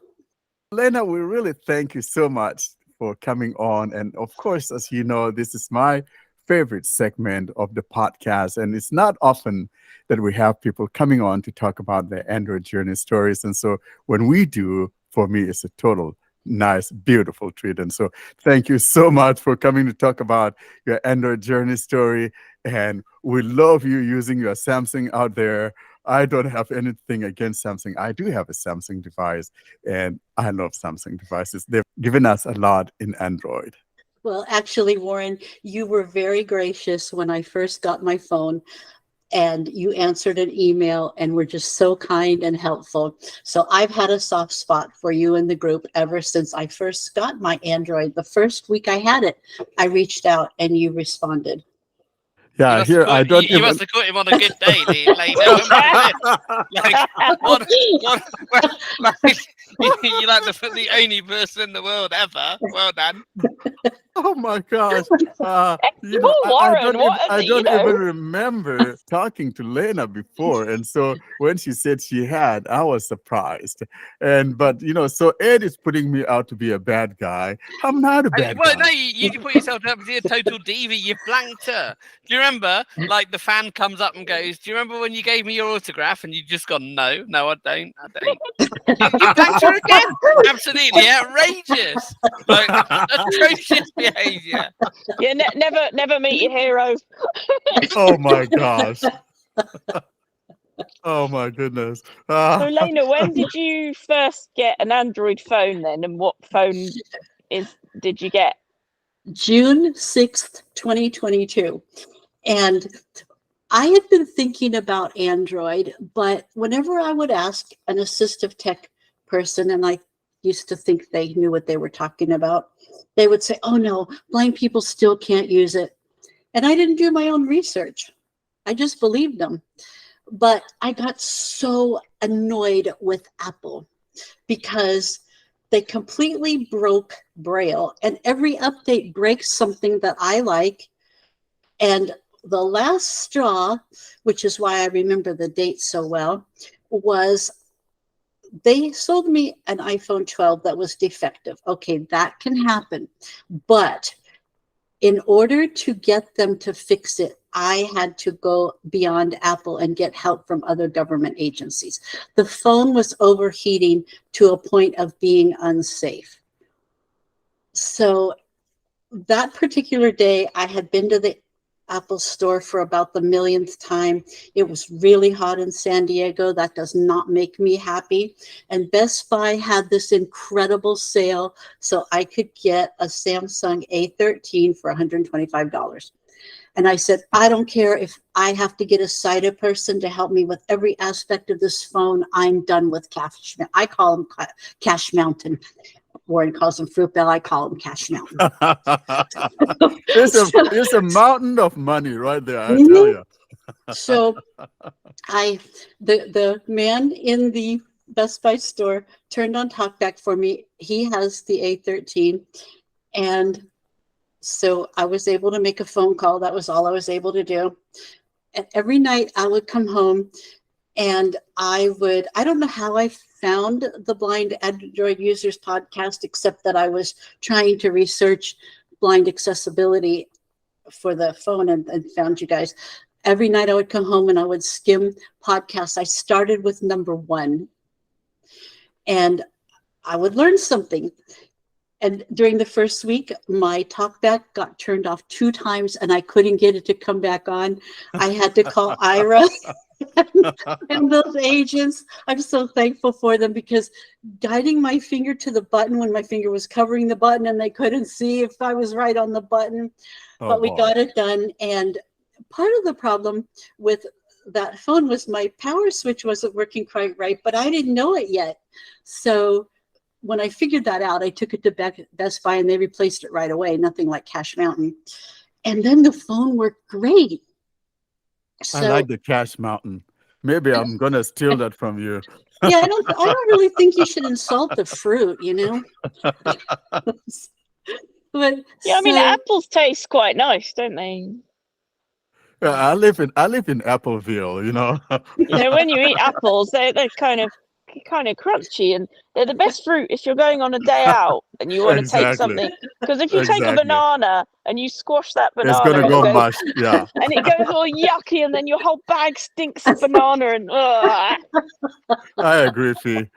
Lena, we really thank you so much for coming on. And of course, as you know, this is my favorite segment of the podcast. And it's not often that we have people coming on to talk about their Android journey stories. And so when we do, for me, it's a total nice, beautiful treat. And so thank you so much for coming to talk about your Android journey story. And we love you using your Samsung out there. I don't have anything against Samsung. I do have a Samsung device, and I love Samsung devices. They've given us a lot in Android. Well, actually, Warren, you were very gracious when I first got my phone, and you answered an email and were just so kind and helpful. So I've had a soft spot for you in the group ever since I first got my Android. The first week I had it, I reached out and you responded. Yeah, here I don't you even. must have caught him on a good day, Lena. When was this? You're like the only person in the world ever. Well done. Oh my gosh! Warren, I don't even remember talking to Lena before, and so when she said she had, I was surprised. But so Ed is putting me out to be a bad guy. I'm not a bad guy. Well, no, you put yourself up to be a total diva. You blanked her. Do you remember? Like the fan comes up and goes, "Do you remember when you gave me your autograph?" And you just gone, "No, I don't. You blanked her again. Absolutely outrageous. Like atrocious behaviour. Yeah, never meet your hero. Oh my gosh. Oh my goodness. So, Lena, when did you first get an Android phone then, and what phone did you get? June 6th, 2022. And I had been thinking about Android, but whenever I would ask an assistive tech person, and I used to think they knew what they were talking about, they would say, oh no, blind people still can't use it. And I didn't do my own research. I just believed them. But I got so annoyed with Apple because they completely broke Braille, and every update breaks something that I like. And the last straw, which is why I remember the date so well, was they sold me an iPhone 12 that was defective. Okay, that can happen. But in order to get them to fix it, I had to go beyond Apple and get help from other government agencies. The phone was overheating to a point of being unsafe. So that particular day, I had been to the Apple store for about the millionth time. It was really hot in San Diego. That does not make me happy. And Best Buy had this incredible sale, so I could get a Samsung A13 for $125. And I said, I don't care if I have to get a sighted person to help me with every aspect of this phone. I'm done with Cash. I call them Cash Mountain. Warren calls them fruit bell. I call them Cash Mountain. It's a mountain of money right there, I tell Mhm. you. So the man in the Best Buy store turned on TalkBack for me. He has the A13, and so I was able to make a phone call. That was all I was able to do. And every night I would come home and I don't know how I found the Blind Android Users podcast, except that I was trying to research blind accessibility for the phone and found you guys. Every night I would come home and I would skim podcasts. I started with number 1 and I would learn something. And during the first week, my TalkBack got turned off 2 times and I couldn't get it to come back on. I had to call Ira and those agents. I'm so thankful for them, because guiding my finger to the button when my finger was covering the button and they couldn't see if I was right on the button. But we got it done. And part of the problem with that phone was my power switch wasn't working quite right, but I didn't know it yet. So when I figured that out, I took it to Best Buy and they replaced it right away. Nothing like Cash Mountain. And then the phone worked great. So, I like the Cash Mountain. Maybe I'm gonna steal that from you. Yeah, I don't really think you should insult the fruit, you know. But yeah, I mean, apples taste quite nice, don't they? I live in Appleville, you know. You know, when you eat apples, they're kind of crunchy, and they're the best fruit if you're going on a day out and you want to take something. Because if you take a banana and you squash that banana, It's gonna go mush, yeah. and it goes all yucky, and then your whole bag stinks of banana. And I agree, Fee.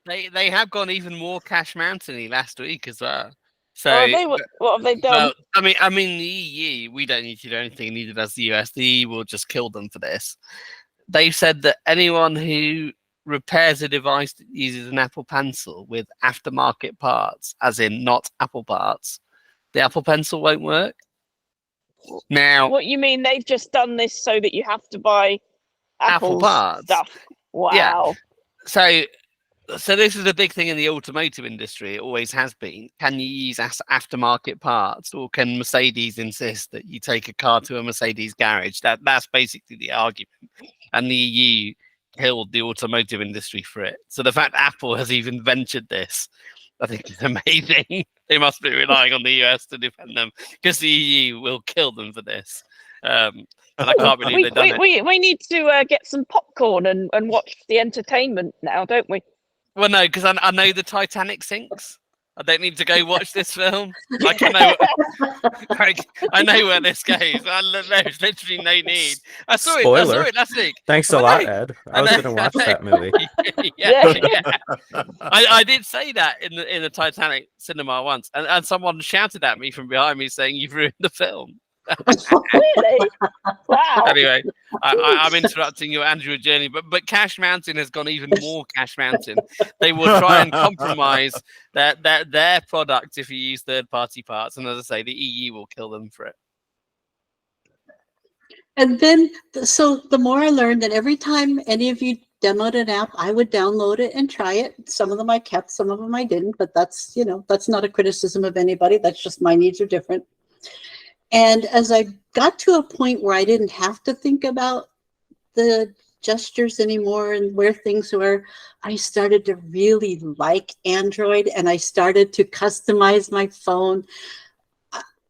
They have gone even more Cash Mountain-y last week as well. So what have they done? Well, I mean, the EU, we don't need to do anything. Neither does the US. The EU will just kill them for this. They've said that anyone who repairs a device that uses an Apple Pencil with aftermarket parts, as in not Apple parts, the Apple Pencil won't work. Now, What you mean? They've just done this so that you have to buy Apple parts stuff? Wow. Yeah. So this is a big thing in the automotive industry. It always has been. Can you use aftermarket parts, or can Mercedes insist that you take a car to a Mercedes garage? That's basically the argument. And the EU killed the automotive industry for it. So the fact Apple has even ventured this, I think, is amazing. They must be relying on the US to defend them, because the EU will kill them for this. And I can't believe they've done it. We need to get some popcorn and watch the entertainment now, don't we? Well, no, because I know the Titanic sinks. I don't need to go watch this film. Like, I know where this goes. There's literally no need. I saw it last week. Thanks a lot, Ed. I was going to watch that movie. Yeah. I did say that in the Titanic cinema once, and someone shouted at me from behind me saying, "You've ruined the film." Really? Wow. Anyway, I'm interrupting your Android journey, but Cash Mountain has gone even more Cash Mountain. They will try and compromise their product if you use third-party parts, and as I say, the EU will kill them for it. And then, so the more I learned, that every time any of you demoed an app, I would download it and try it. Some of them I kept, some of them I didn't, but that's not a criticism of anybody. That's just my needs are different. And as I got to a point where I didn't have to think about the gestures anymore and where things were, I started to really like Android, and I started to customize my phone.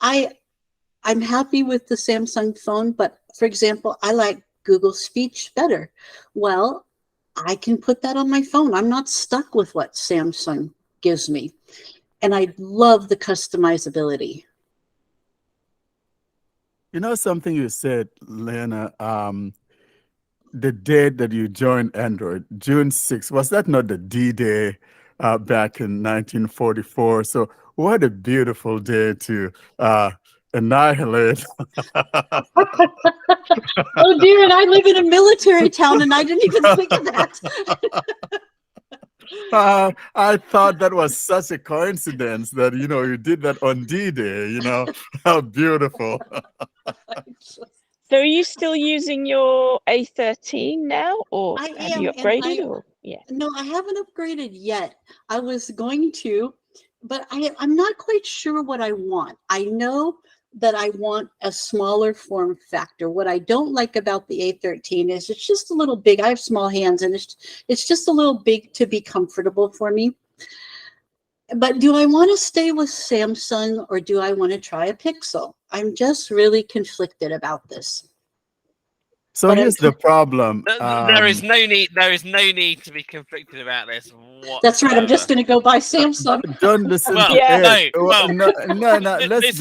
I'm happy with the Samsung phone, but for example, I like Google Speech better. Well, I can put that on my phone. I'm not stuck with what Samsung gives me. And I love the customizability. You know something you said, Lena, the date that you joined Android, June 6th, was that not the D-Day back in 1944? So what a beautiful day to annihilate. Oh dear, and I live in a military town and I didn't even think of that. I thought that was such a coincidence that, you did that on D-Day, How beautiful. So are you still using your A13 now, or have you upgraded? No, I haven't upgraded yet. I was going to, but I'm not quite sure what I want. I know that I want a smaller form factor. What I don't like about the A13 is it's just a little big. I have small hands, and it's just a little big to be comfortable for me. But do I want to stay with Samsung, or do I want to try a Pixel? I'm just really conflicted about this. So But here's the problem. There is no need. There is no need to be conflicted about this whatsoever. That's right. I'm just going to go buy Samsung. Don't listen Well, to yeah, Ed. no, well, No.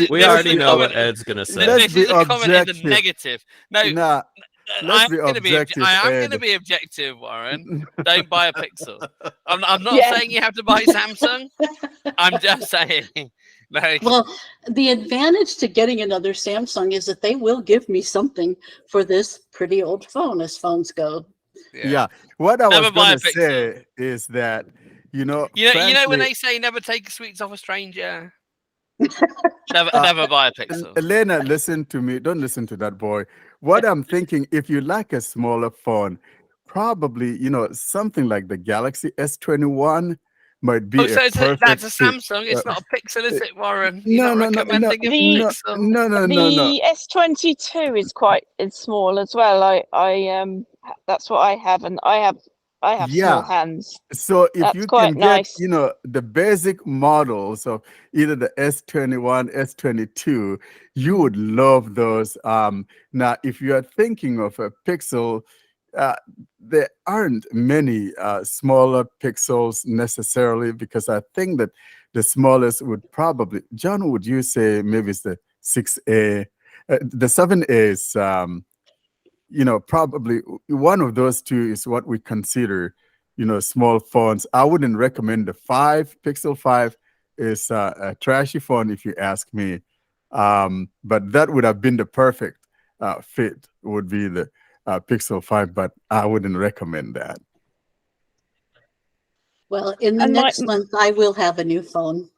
We already know what Ed's gonna say. Let's This be is a comment in the objective. negative. No, Nah, let's be objective, I am Ed. going to be objective, Warren. Don't buy a Pixel. I'm not saying you have to buy Samsung. I'm just saying. Like, Well, the advantage to getting another Samsung is that they will give me something for this pretty old phone as phones go. Yeah. What I Never was buy going a to Pixel. say is that, you know when they say never take sweets off a stranger. Never buy a Pixel. Lena, listen to me. Don't listen to that boy. What I'm thinking, if you like a smaller phone, probably, something like the Galaxy S21 might be so a perfect that's a fit. Samsung. It's not a Pixel, is it, Warren? No, You're not recommending a Pixel. No. The S22 is small as well. I that's what I have, and I have small hands. So if That's you quite can get, nice. the basic models of either the S21, S22, you would love those. Now, if you are thinking of a Pixel, there aren't many smaller Pixels necessarily, because I think that the smallest would probably, John, would you say maybe it's the 6A? The 7A is, probably one of those two is what we consider, small phones. I wouldn't recommend the Pixel 5 is a trashy phone if you ask me. But that would have been the perfect fit, would be the Pixel 5, but I wouldn't recommend that. Well, in the next month, I will have a new phone.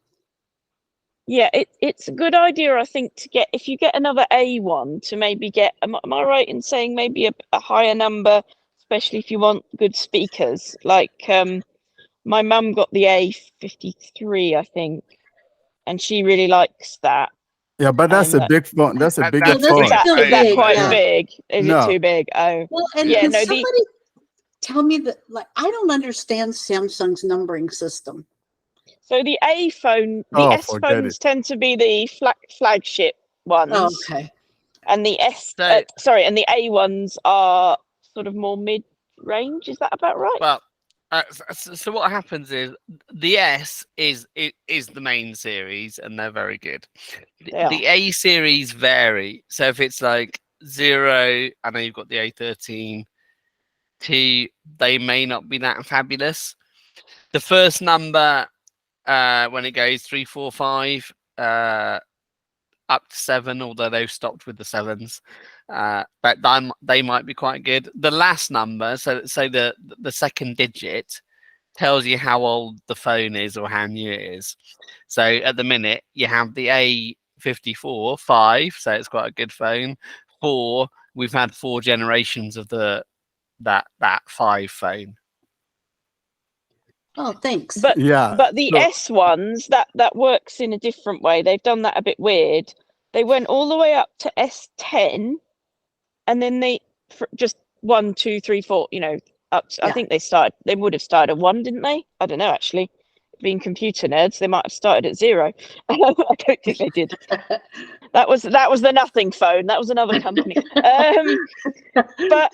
Yeah, it's a good idea, I think, to get, if you get another A1, to maybe get, am I right in saying maybe a higher number, especially if you want good speakers? Like, my mum got the A53, I think, and she really likes that. Yeah, but that's a big phone. That's a bigger that's phone. Is that quite big? Is No. it too big? Oh, Well, and yeah, can no, somebody tell me that, like, I don't understand Samsung's numbering system. So the A phone, the S phones tend to be the flagship ones. Oh, okay. And the and the A ones are sort of more mid-range. Is that about right? Well, so what happens is the S is the main series, and they're very good. The A series vary. So if it's like 0, I know you've got the A13 T, they may not be that fabulous. The first number, when it goes 3, 4, 5, up to 7, although they've stopped with the 7s, but they might be quite good. The last number, so the second digit, tells you how old the phone is or how new it is. So at the minute you have the A54 5, so it's quite a good phone. 4, we've had 4 generations of that 5 phone. Oh, thanks. But the S ones, that works in a different way. They've done that a bit weird. They went all the way up to S10, and then they just 1, 2, 3, 4. Up to, I think they would have started at 1, didn't they? I don't know, actually. Being computer nerds, they might have started at 0. I don't think they did. That was the nothing phone. That was another company. But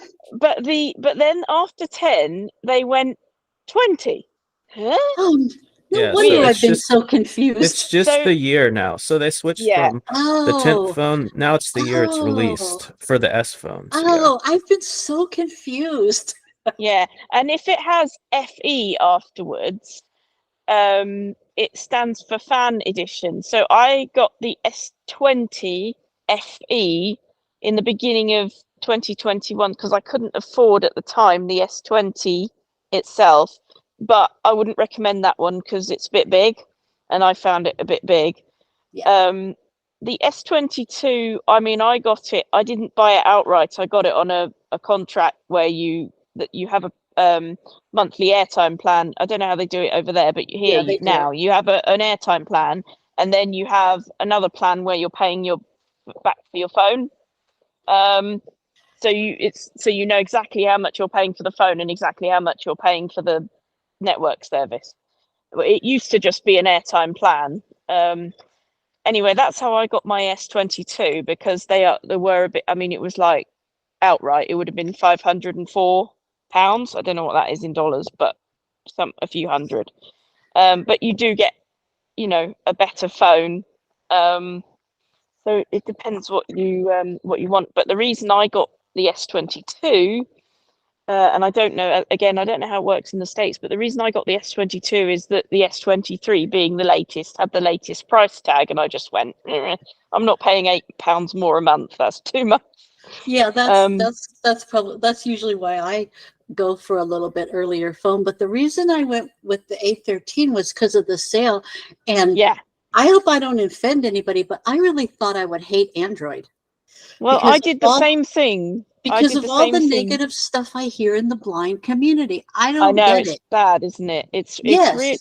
then after 10, they went 20. Huh? Oh, no wonder I've been so confused. It's just the year now. So they switched from the 10th phone. Now it's the year it's released for the S phones. Oh, I've been so confused. Yeah, and if it has FE afterwards, it stands for fan edition. So I got the S20 FE in the beginning of 2021 because I couldn't afford at the time the S20 itself. But I wouldn't recommend that one because it's a bit big, and I found it a bit big. Yeah. The S22, I mean, I got it. I didn't buy it outright. I got it on a contract where you have monthly airtime plan. I don't know how they do it over there, but here Yeah, they do. now you have an airtime plan, and then you have another plan where you're paying your back for your phone. So you know exactly how much you're paying for the phone and exactly how much you're paying for the network service. It used to just be an airtime plan. Anyway, that's how I got my S22, because they were a bit. I mean, it was like outright, it would have been £504. I don't know what that is in dollars, but a few hundred. But you do get, a better phone. So it depends what you want. But the reason I got the S22, and I don't know how it works in the States, but the reason I got the S22 is that the S23, being the latest, had the latest price tag, and I just went, I'm not paying £8 more a month. That's too much. Yeah, that's usually why I go for a little bit earlier phone. But the reason I went with the A13 was because of the sale. And yeah, I hope I don't offend anybody, but I really thought I would hate Android. Well, I did the same thing. Because of all the negative stuff I hear in the blind community. I know get it's bad, isn't it? It's yes. Really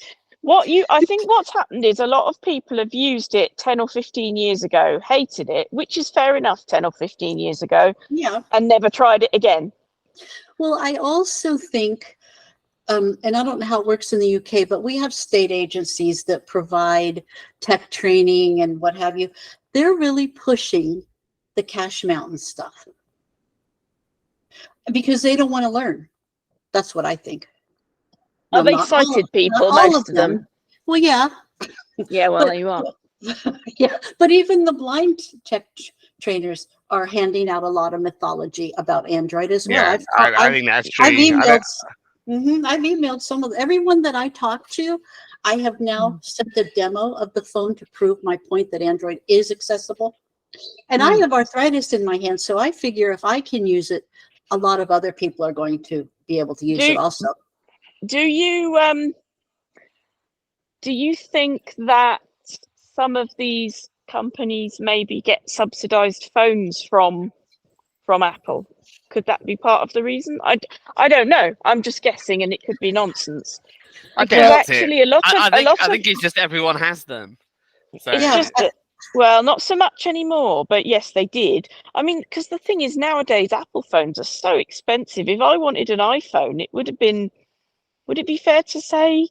I think what's happened is a lot of people have used it 10 or 15 years ago, hated it, which is fair enough 10 or 15 years ago, and never tried it again. Well, I also think, and I don't know how it works in the UK, but we have state agencies that provide tech training and what have you. They're really pushing the Cash Mountain stuff because they don't want to learn. That's what I think. Are they sighted people, most of them? Well, yeah. Yeah, well, there you are. Yeah, but even the blind tech trainers are handing out a lot of mythology about Android as well. Yeah, I think that's true. I've emailed everyone that I talk to. I have now sent a demo of the phone to prove my point that Android is accessible. And I have arthritis in my hand, so I figure if I can use it, a lot of other people are going to be able to use it also. Do you think that some of these companies maybe get subsidized phones from Apple? Could that be part of the reason? I don't know. I'm just guessing, and it could be nonsense. Because actually, I think it's just everyone has them. So. It's just that, well, not so much anymore, but yes, they did. I mean, because the thing is, nowadays Apple phones are so expensive. If I wanted an iPhone, it would have been. Would it be fair to say?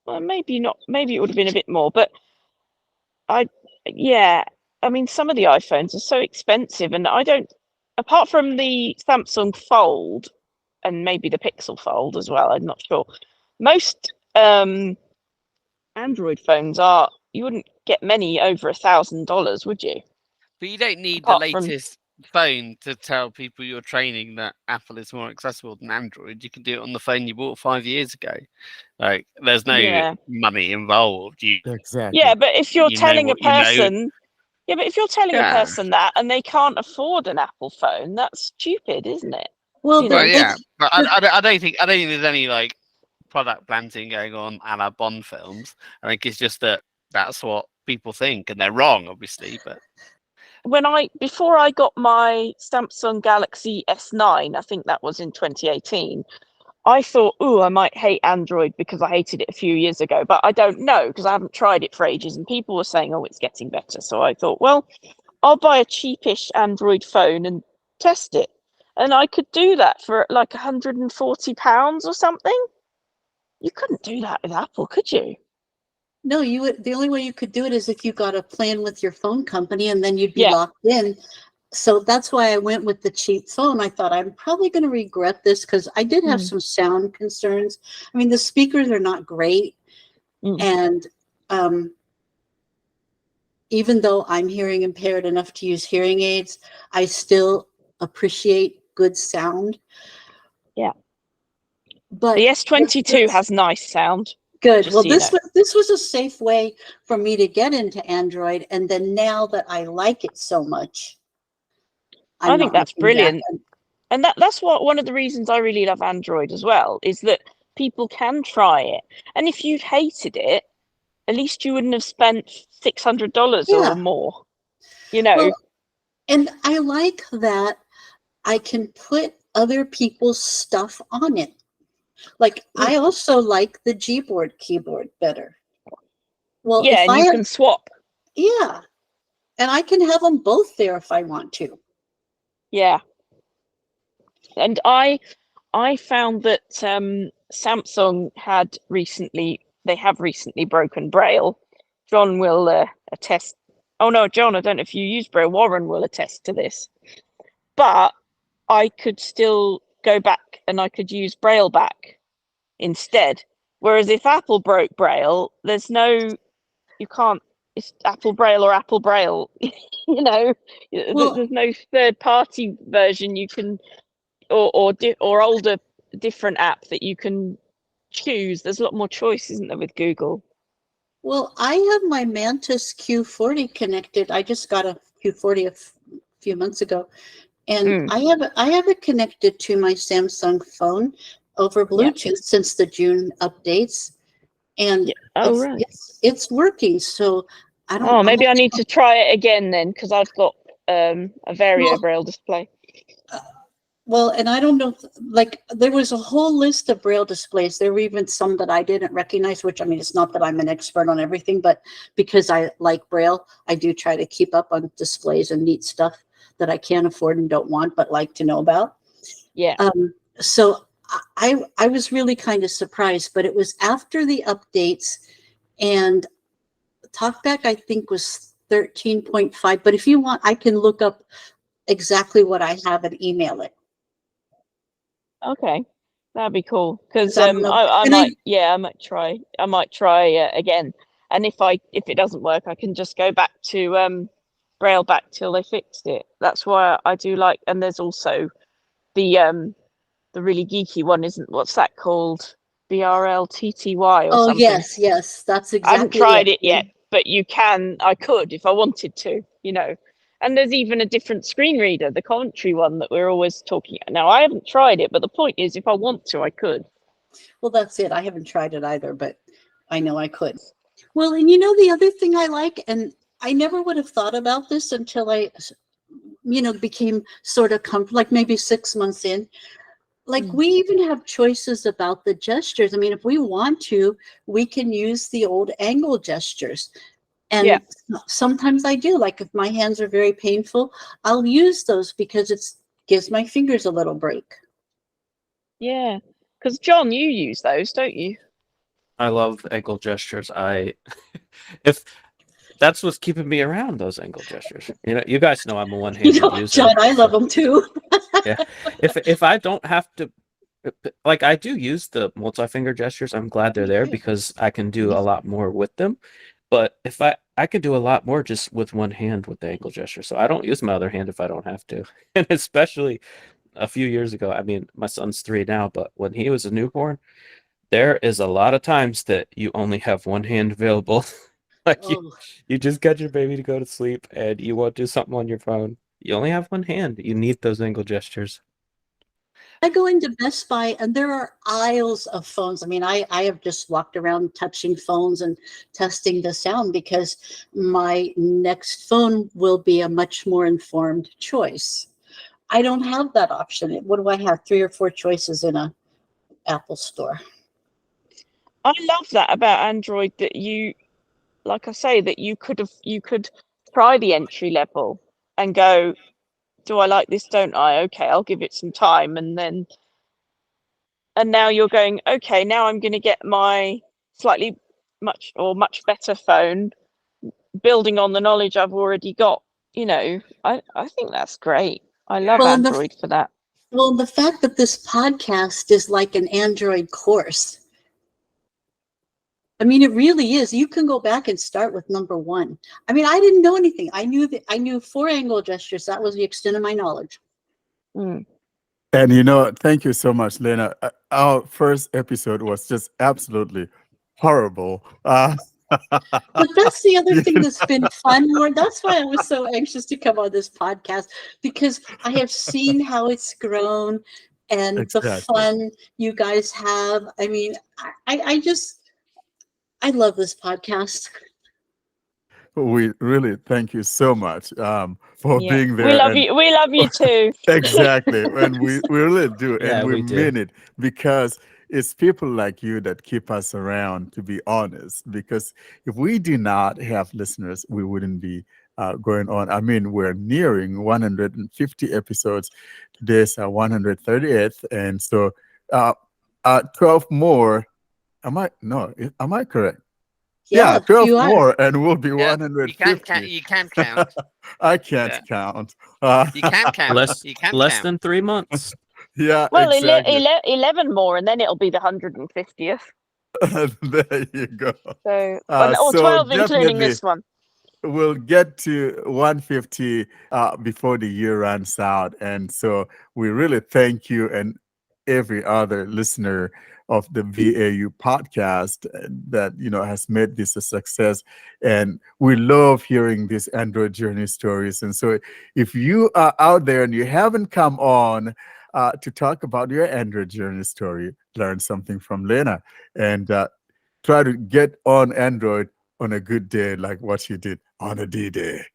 Well, maybe not. Maybe it would have been a bit more, but I mean, some of the iPhones are so expensive, and I don't. Apart from the Samsung Fold and maybe the Pixel Fold as well, I'm not sure. Most Android phones you wouldn't get many over $1,000, would you? But you don't need the latest phone to tell people you're training that Apple is more accessible than Android. You can do it on the phone you bought 5 years ago. Like, there's no money involved. Exactly. Yeah, but if you're telling a person, if you're telling a person that and they can't afford an Apple phone, that's stupid, isn't it? Well, but I don't think there's any like product planting going on a la Bond films. I think it's just that's what people think, and they're wrong, obviously. But before I got my Samsung Galaxy S9, I think that was in 2018. I thought, I might hate Android because I hated it a few years ago, but I don't know because I haven't tried it for ages, and people were saying, it's getting better. So I thought, well, I'll buy a cheapish Android phone and test it. And I could do that for like £140 or something. You couldn't do that with Apple, could you? No, you would. The only way you could do it is if you got a plan with your phone company, and then you'd be locked in. So that's why I went with the cheap phone. I thought I'm probably going to regret this because I did have some sound concerns. I mean, the speakers are not great. And even though I'm hearing impaired enough to use hearing aids, I still appreciate good sound. Yeah. But the S22 has nice sound. Good. Well, this was a safe way for me to get into Android. And then now that I like it so much, I think that's brilliant. And that's one of the reasons I really love Android as well, is that people can try it. And if you'd hated it, at least you wouldn't have spent $600 or more, Well, and I like that I can put other people's stuff on it. Like, I also like the Gboard keyboard better. Well, Yeah, if and I you have, can swap. yeah, and I can have them both there if I want to. Yeah. And I found that Samsung they have recently broken Braille. John will attest. Oh no, John, I don't know if you use Braille. Warren will attest to this. But I could still go back and I could use Braille back instead. Whereas if Apple broke Braille, you can't. It's Apple Braille or Apple Braille. You know, Well, there's no third party version you can or older different app that you can choose. There's a lot more choice, isn't there, with Google? Well, I have my Mantis Q40 connected. I just got a Q40 a few months ago, and I have it connected to my Samsung phone over Bluetooth since the June updates, and it's working. So I don't. Oh, maybe I need to try it again then, because I've got a Vario Braille display. Well, and I don't know, like, there was a whole list of Braille displays. There were even some that I didn't recognize, which, I mean, it's not that I'm an expert on everything, but because I like Braille, I do try to keep up on displays and neat stuff that I can't afford and don't want, but like to know about. Yeah. So I was really kind of surprised, but it was after the updates, and TalkBack, I think, was 13.5. But if you want, I can look up exactly what I have and email it. Okay, that'd be cool, because I might try again, and if it doesn't work, I can just go back to Braille back till they fixed it. That's why I do like. And there's also the really geeky one, what's that called? BRLTTY or something. Yes, that's exactly. I haven't tried it yet, but I could if I wanted to, you know. And there's even a different screen reader, the commentary one that we're always talking about. Now, I haven't tried it, but the point is, if I want to, I could. Well, that's it. I haven't tried it either, but I know I could. Well, and you know, the other thing I like, and I never would have thought about this until I, became sort of comfortable, like maybe 6 months in. Like, we even have choices about the gestures. I mean, if we want to, we can use the old angle gestures. And sometimes I do. Like, if my hands are very painful, I'll use those because it gives my fingers a little break. Yeah, because John, you use those, don't you? I love angle gestures. If that's what's keeping me around, those angle gestures. You know, you guys know I'm a one-handed user. John, I love them too. Yeah, if I don't have to, like, I do use the multi-finger gestures. I'm glad they're there because I can do a lot more with them. But if I could do a lot more just with one hand with the ankle gesture. So I don't use my other hand if I don't have to. And especially a few years ago, I mean, my son's 3 now, but when he was a newborn, there is a lot of times that you only have one hand available. Like you just got your baby to go to sleep and you want to do something on your phone. You only have one hand. You need those ankle gestures. I go into Best Buy and there are aisles of phones. I mean, I have just walked around touching phones and testing the sound because my next phone will be a much more informed choice. I don't have that option. What do I have? 3 or 4 choices in a Apple store. I love that about Android, that you, like I say, that you could try the entry level and go, do I like this? Don't I? Okay, I'll give it some time. And now you're going, okay, now I'm going to get my much better phone, building on the knowledge I've already got. You know, I think that's great. I love Android for that. Well, the fact that this podcast is like an Android course. I mean, it really is. You can go back and start with number 1. I mean, I didn't know anything. I knew 4 angle gestures. That was the extent of my knowledge. And thank you so much, Lena. Our first episode was just absolutely horrible. But that's the other thing that's been fun. That's why I was so anxious to come on this podcast, because I have seen how it's grown and the fun you guys have. I mean, I love this podcast. We really thank you so much for being there. We love you too. Exactly. And we really do. Yeah, and we mean it, because it's people like you that keep us around, to be honest, because if we do not have listeners, we wouldn't be going on. I mean, we're nearing 150 episodes. Today's our 138th. And so 12 more. Am I correct? Yeah, Yeah, 12 you are. more, and we'll be Yeah, you can't 150. you can't count. I can't Yeah. count. You can't count. Less You can't less count. than 3 months. Yeah, Well, exactly. 11 more, and then it'll be the 150th. There you go. So, or So 12, including definitely, this one. we'll get to 150 before the year runs out. And so we really thank you and every other listener of the VAU podcast that has made this a success. And we love hearing these Android journey stories. And so if you are out there and you haven't come on to talk about your Android journey story, learn something from Lena and try to get on Android on a good day like what you did on a D-Day.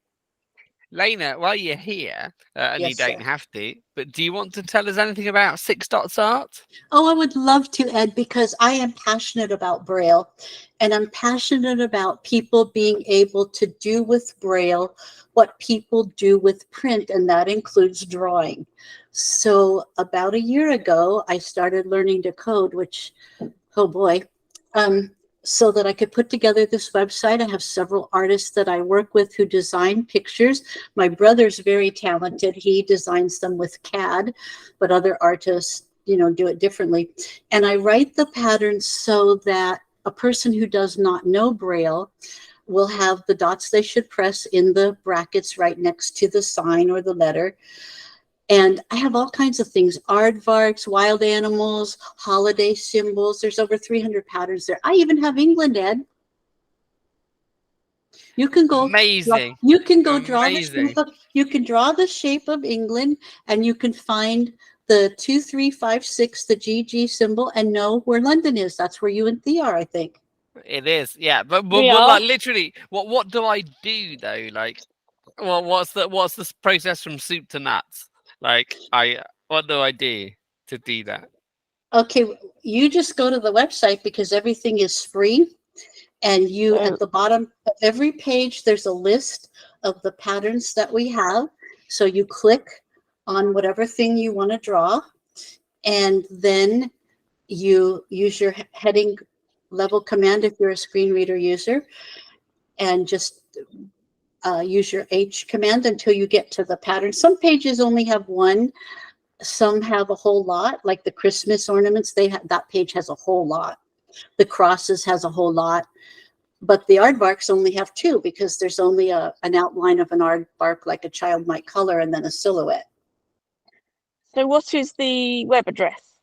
Lena, while you're here, and you Yes, don't sir. have to, but do you want to tell us anything about Six Dots Art? Oh, I would love to, Ed, because I am passionate about Braille, and I'm passionate about people being able to do with Braille what people do with print, and that includes drawing. So about a year ago, I started learning to code, which, oh boy, so that I could put together this website. I have several artists that I work with who design pictures. My brother's very talented. He designs them with CAD, but other artists, do it differently. And I write the patterns so that a person who does not know Braille will have the dots they should press in the brackets right next to the sign or the letter. And I have all kinds of things, aardvarks, wild animals, holiday symbols. There's over 300 patterns there. I even have England, Ed. You can go Amazing. You can go draw Amazing. you can draw the shape of England, and you can find the 2356, the GG symbol, and know where London is. That's where you and Thea are, I think. It is, yeah. But We like are. literally, what do I do though? Like, well, what's the process from soup to nuts? Like, what do I do to do that? Okay, you just go to the website because everything is free. And you, Oh. at the bottom of every page, there's a list of the patterns that we have. So you click on whatever thing you want to draw, and then you use your heading level command if you're a screen reader user, and just use your H command until you get to the pattern. Some pages only have one. Some have a whole lot, like the Christmas ornaments. That page has a whole lot. The crosses has a whole lot. But the aardvarks only have two because there's only an outline of an aardvark like a child might color, and then a silhouette. So what is the web address?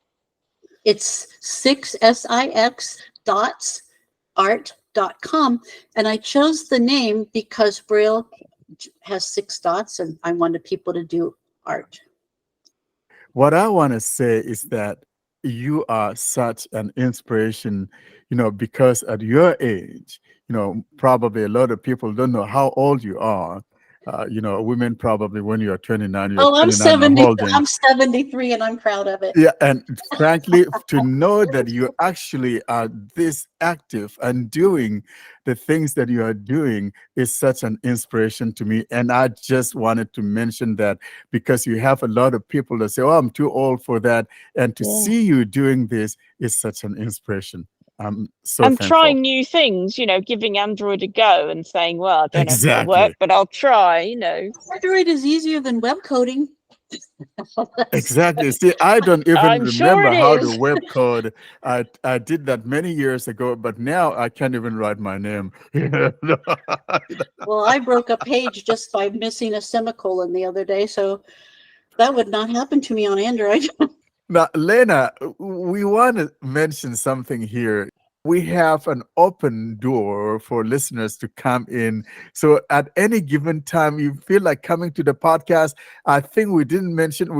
It's 6six.art.com. And I chose the name because Braille has 6 dots, and I wanted people to do art. What I want to say is that you are such an inspiration, because at your age, probably a lot of people don't know how old you are. Women probably when you're 29, you're Oh, I'm 29 and holding. I'm 73, and I'm proud of it. Yeah, and frankly, to know that you actually are this active and doing the things that you are doing is such an inspiration to me. And I just wanted to mention that because you have a lot of people that say, oh, I'm too old for that. And to see you doing this is such an inspiration. I'm so And thankful. trying new things, giving Android a go and saying, well, I don't know if it'll Exactly. work, but I'll try, Android is easier than web coding. Exactly. See, I don't even I'm sure remember it how is. to web code. I did that many years ago, but now I can't even write my name. Well, I broke a page just by missing a semicolon the other day, so that would not happen to me on Android. Now, Lena, we want to mention something here. We have an open door for listeners to come in. So at any given time, you feel like coming to the podcast. I think we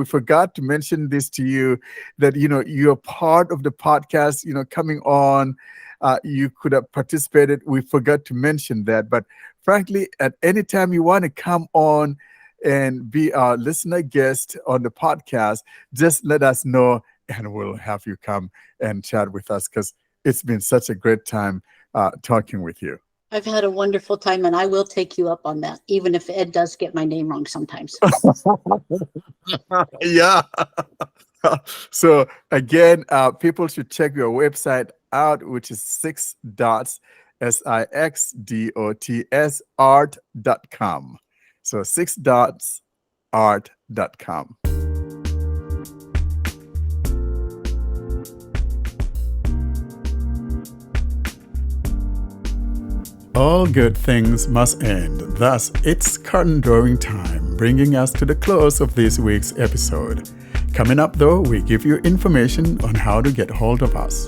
forgot to mention this to you, that, you're part of the podcast, coming on. You could have participated. We forgot to mention that. But frankly, at any time you want to come on and be our listener guest on the podcast, just let us know and we'll have you come and chat with us because it's been such a great time talking with you. I've had a wonderful time, and I will take you up on that, even if Ed does get my name wrong sometimes. Yeah. So again, people should check your website out, which is 6dots, SIXDOTS art.com. So 6dots art.com. All good things must end. Thus, it's curtain drawing time, bringing us to the close of this week's episode. Coming up, though, we give you information on how to get hold of us.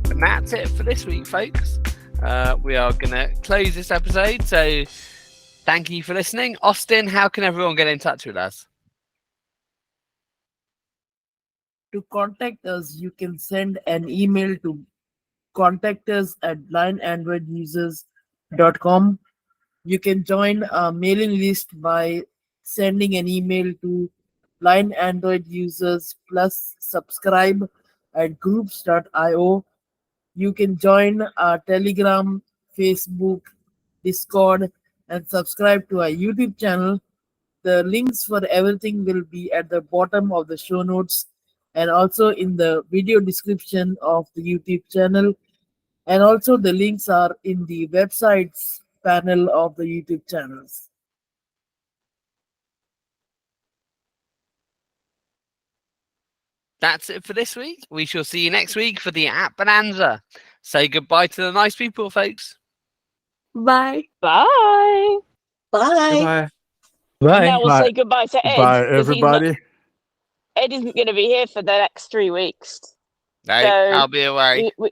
And that's it for this week, folks. We are going to close this episode. So thank you for listening. Austin, how can everyone get in touch with us? To contact us, you can send an email to contactus@blindandroidusers.com. You can join our mailing list by sending an email to blind Android users plus subscribe at groups.io. You can join our Telegram, Facebook, Discord, and subscribe to our YouTube channel. The links for everything will be at the bottom of the show notes and also in the video description of the YouTube channel. And also the links are in the websites panel of the YouTube channels. That's it for this week. We shall see you next week for the app bonanza. Say goodbye to the nice people, folks. Bye. Bye. Bye. Bye. Now we'll Bye. say goodbye to Ed. Bye, 'cause he's not- everybody. Ed isn't going to be here for the next 3 weeks. No, So I'll be away. We've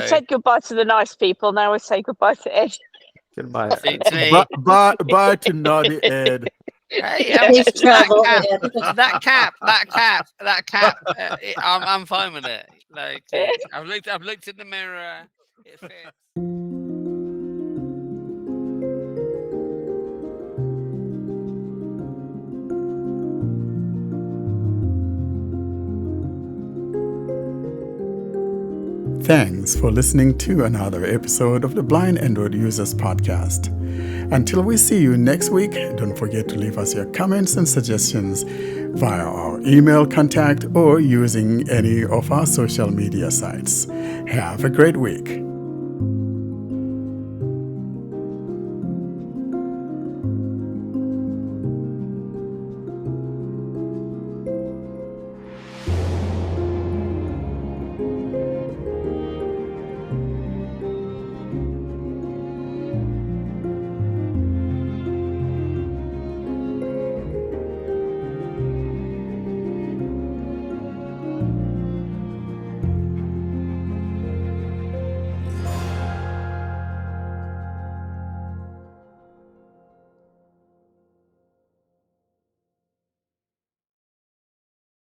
said goodbye to the nice people. Now we say goodbye to Ed. Goodbye. Suits me. Bye to naughty Ed. Hey, Safe travel, Ed. that cap. I'm fine with it. Like I've looked in the mirror. It fits. Thanks for listening to another episode of the Blind Android Users Podcast. Until we see you next week, don't forget to leave us your comments and suggestions via our email contact or using any of our social media sites. Have a great week.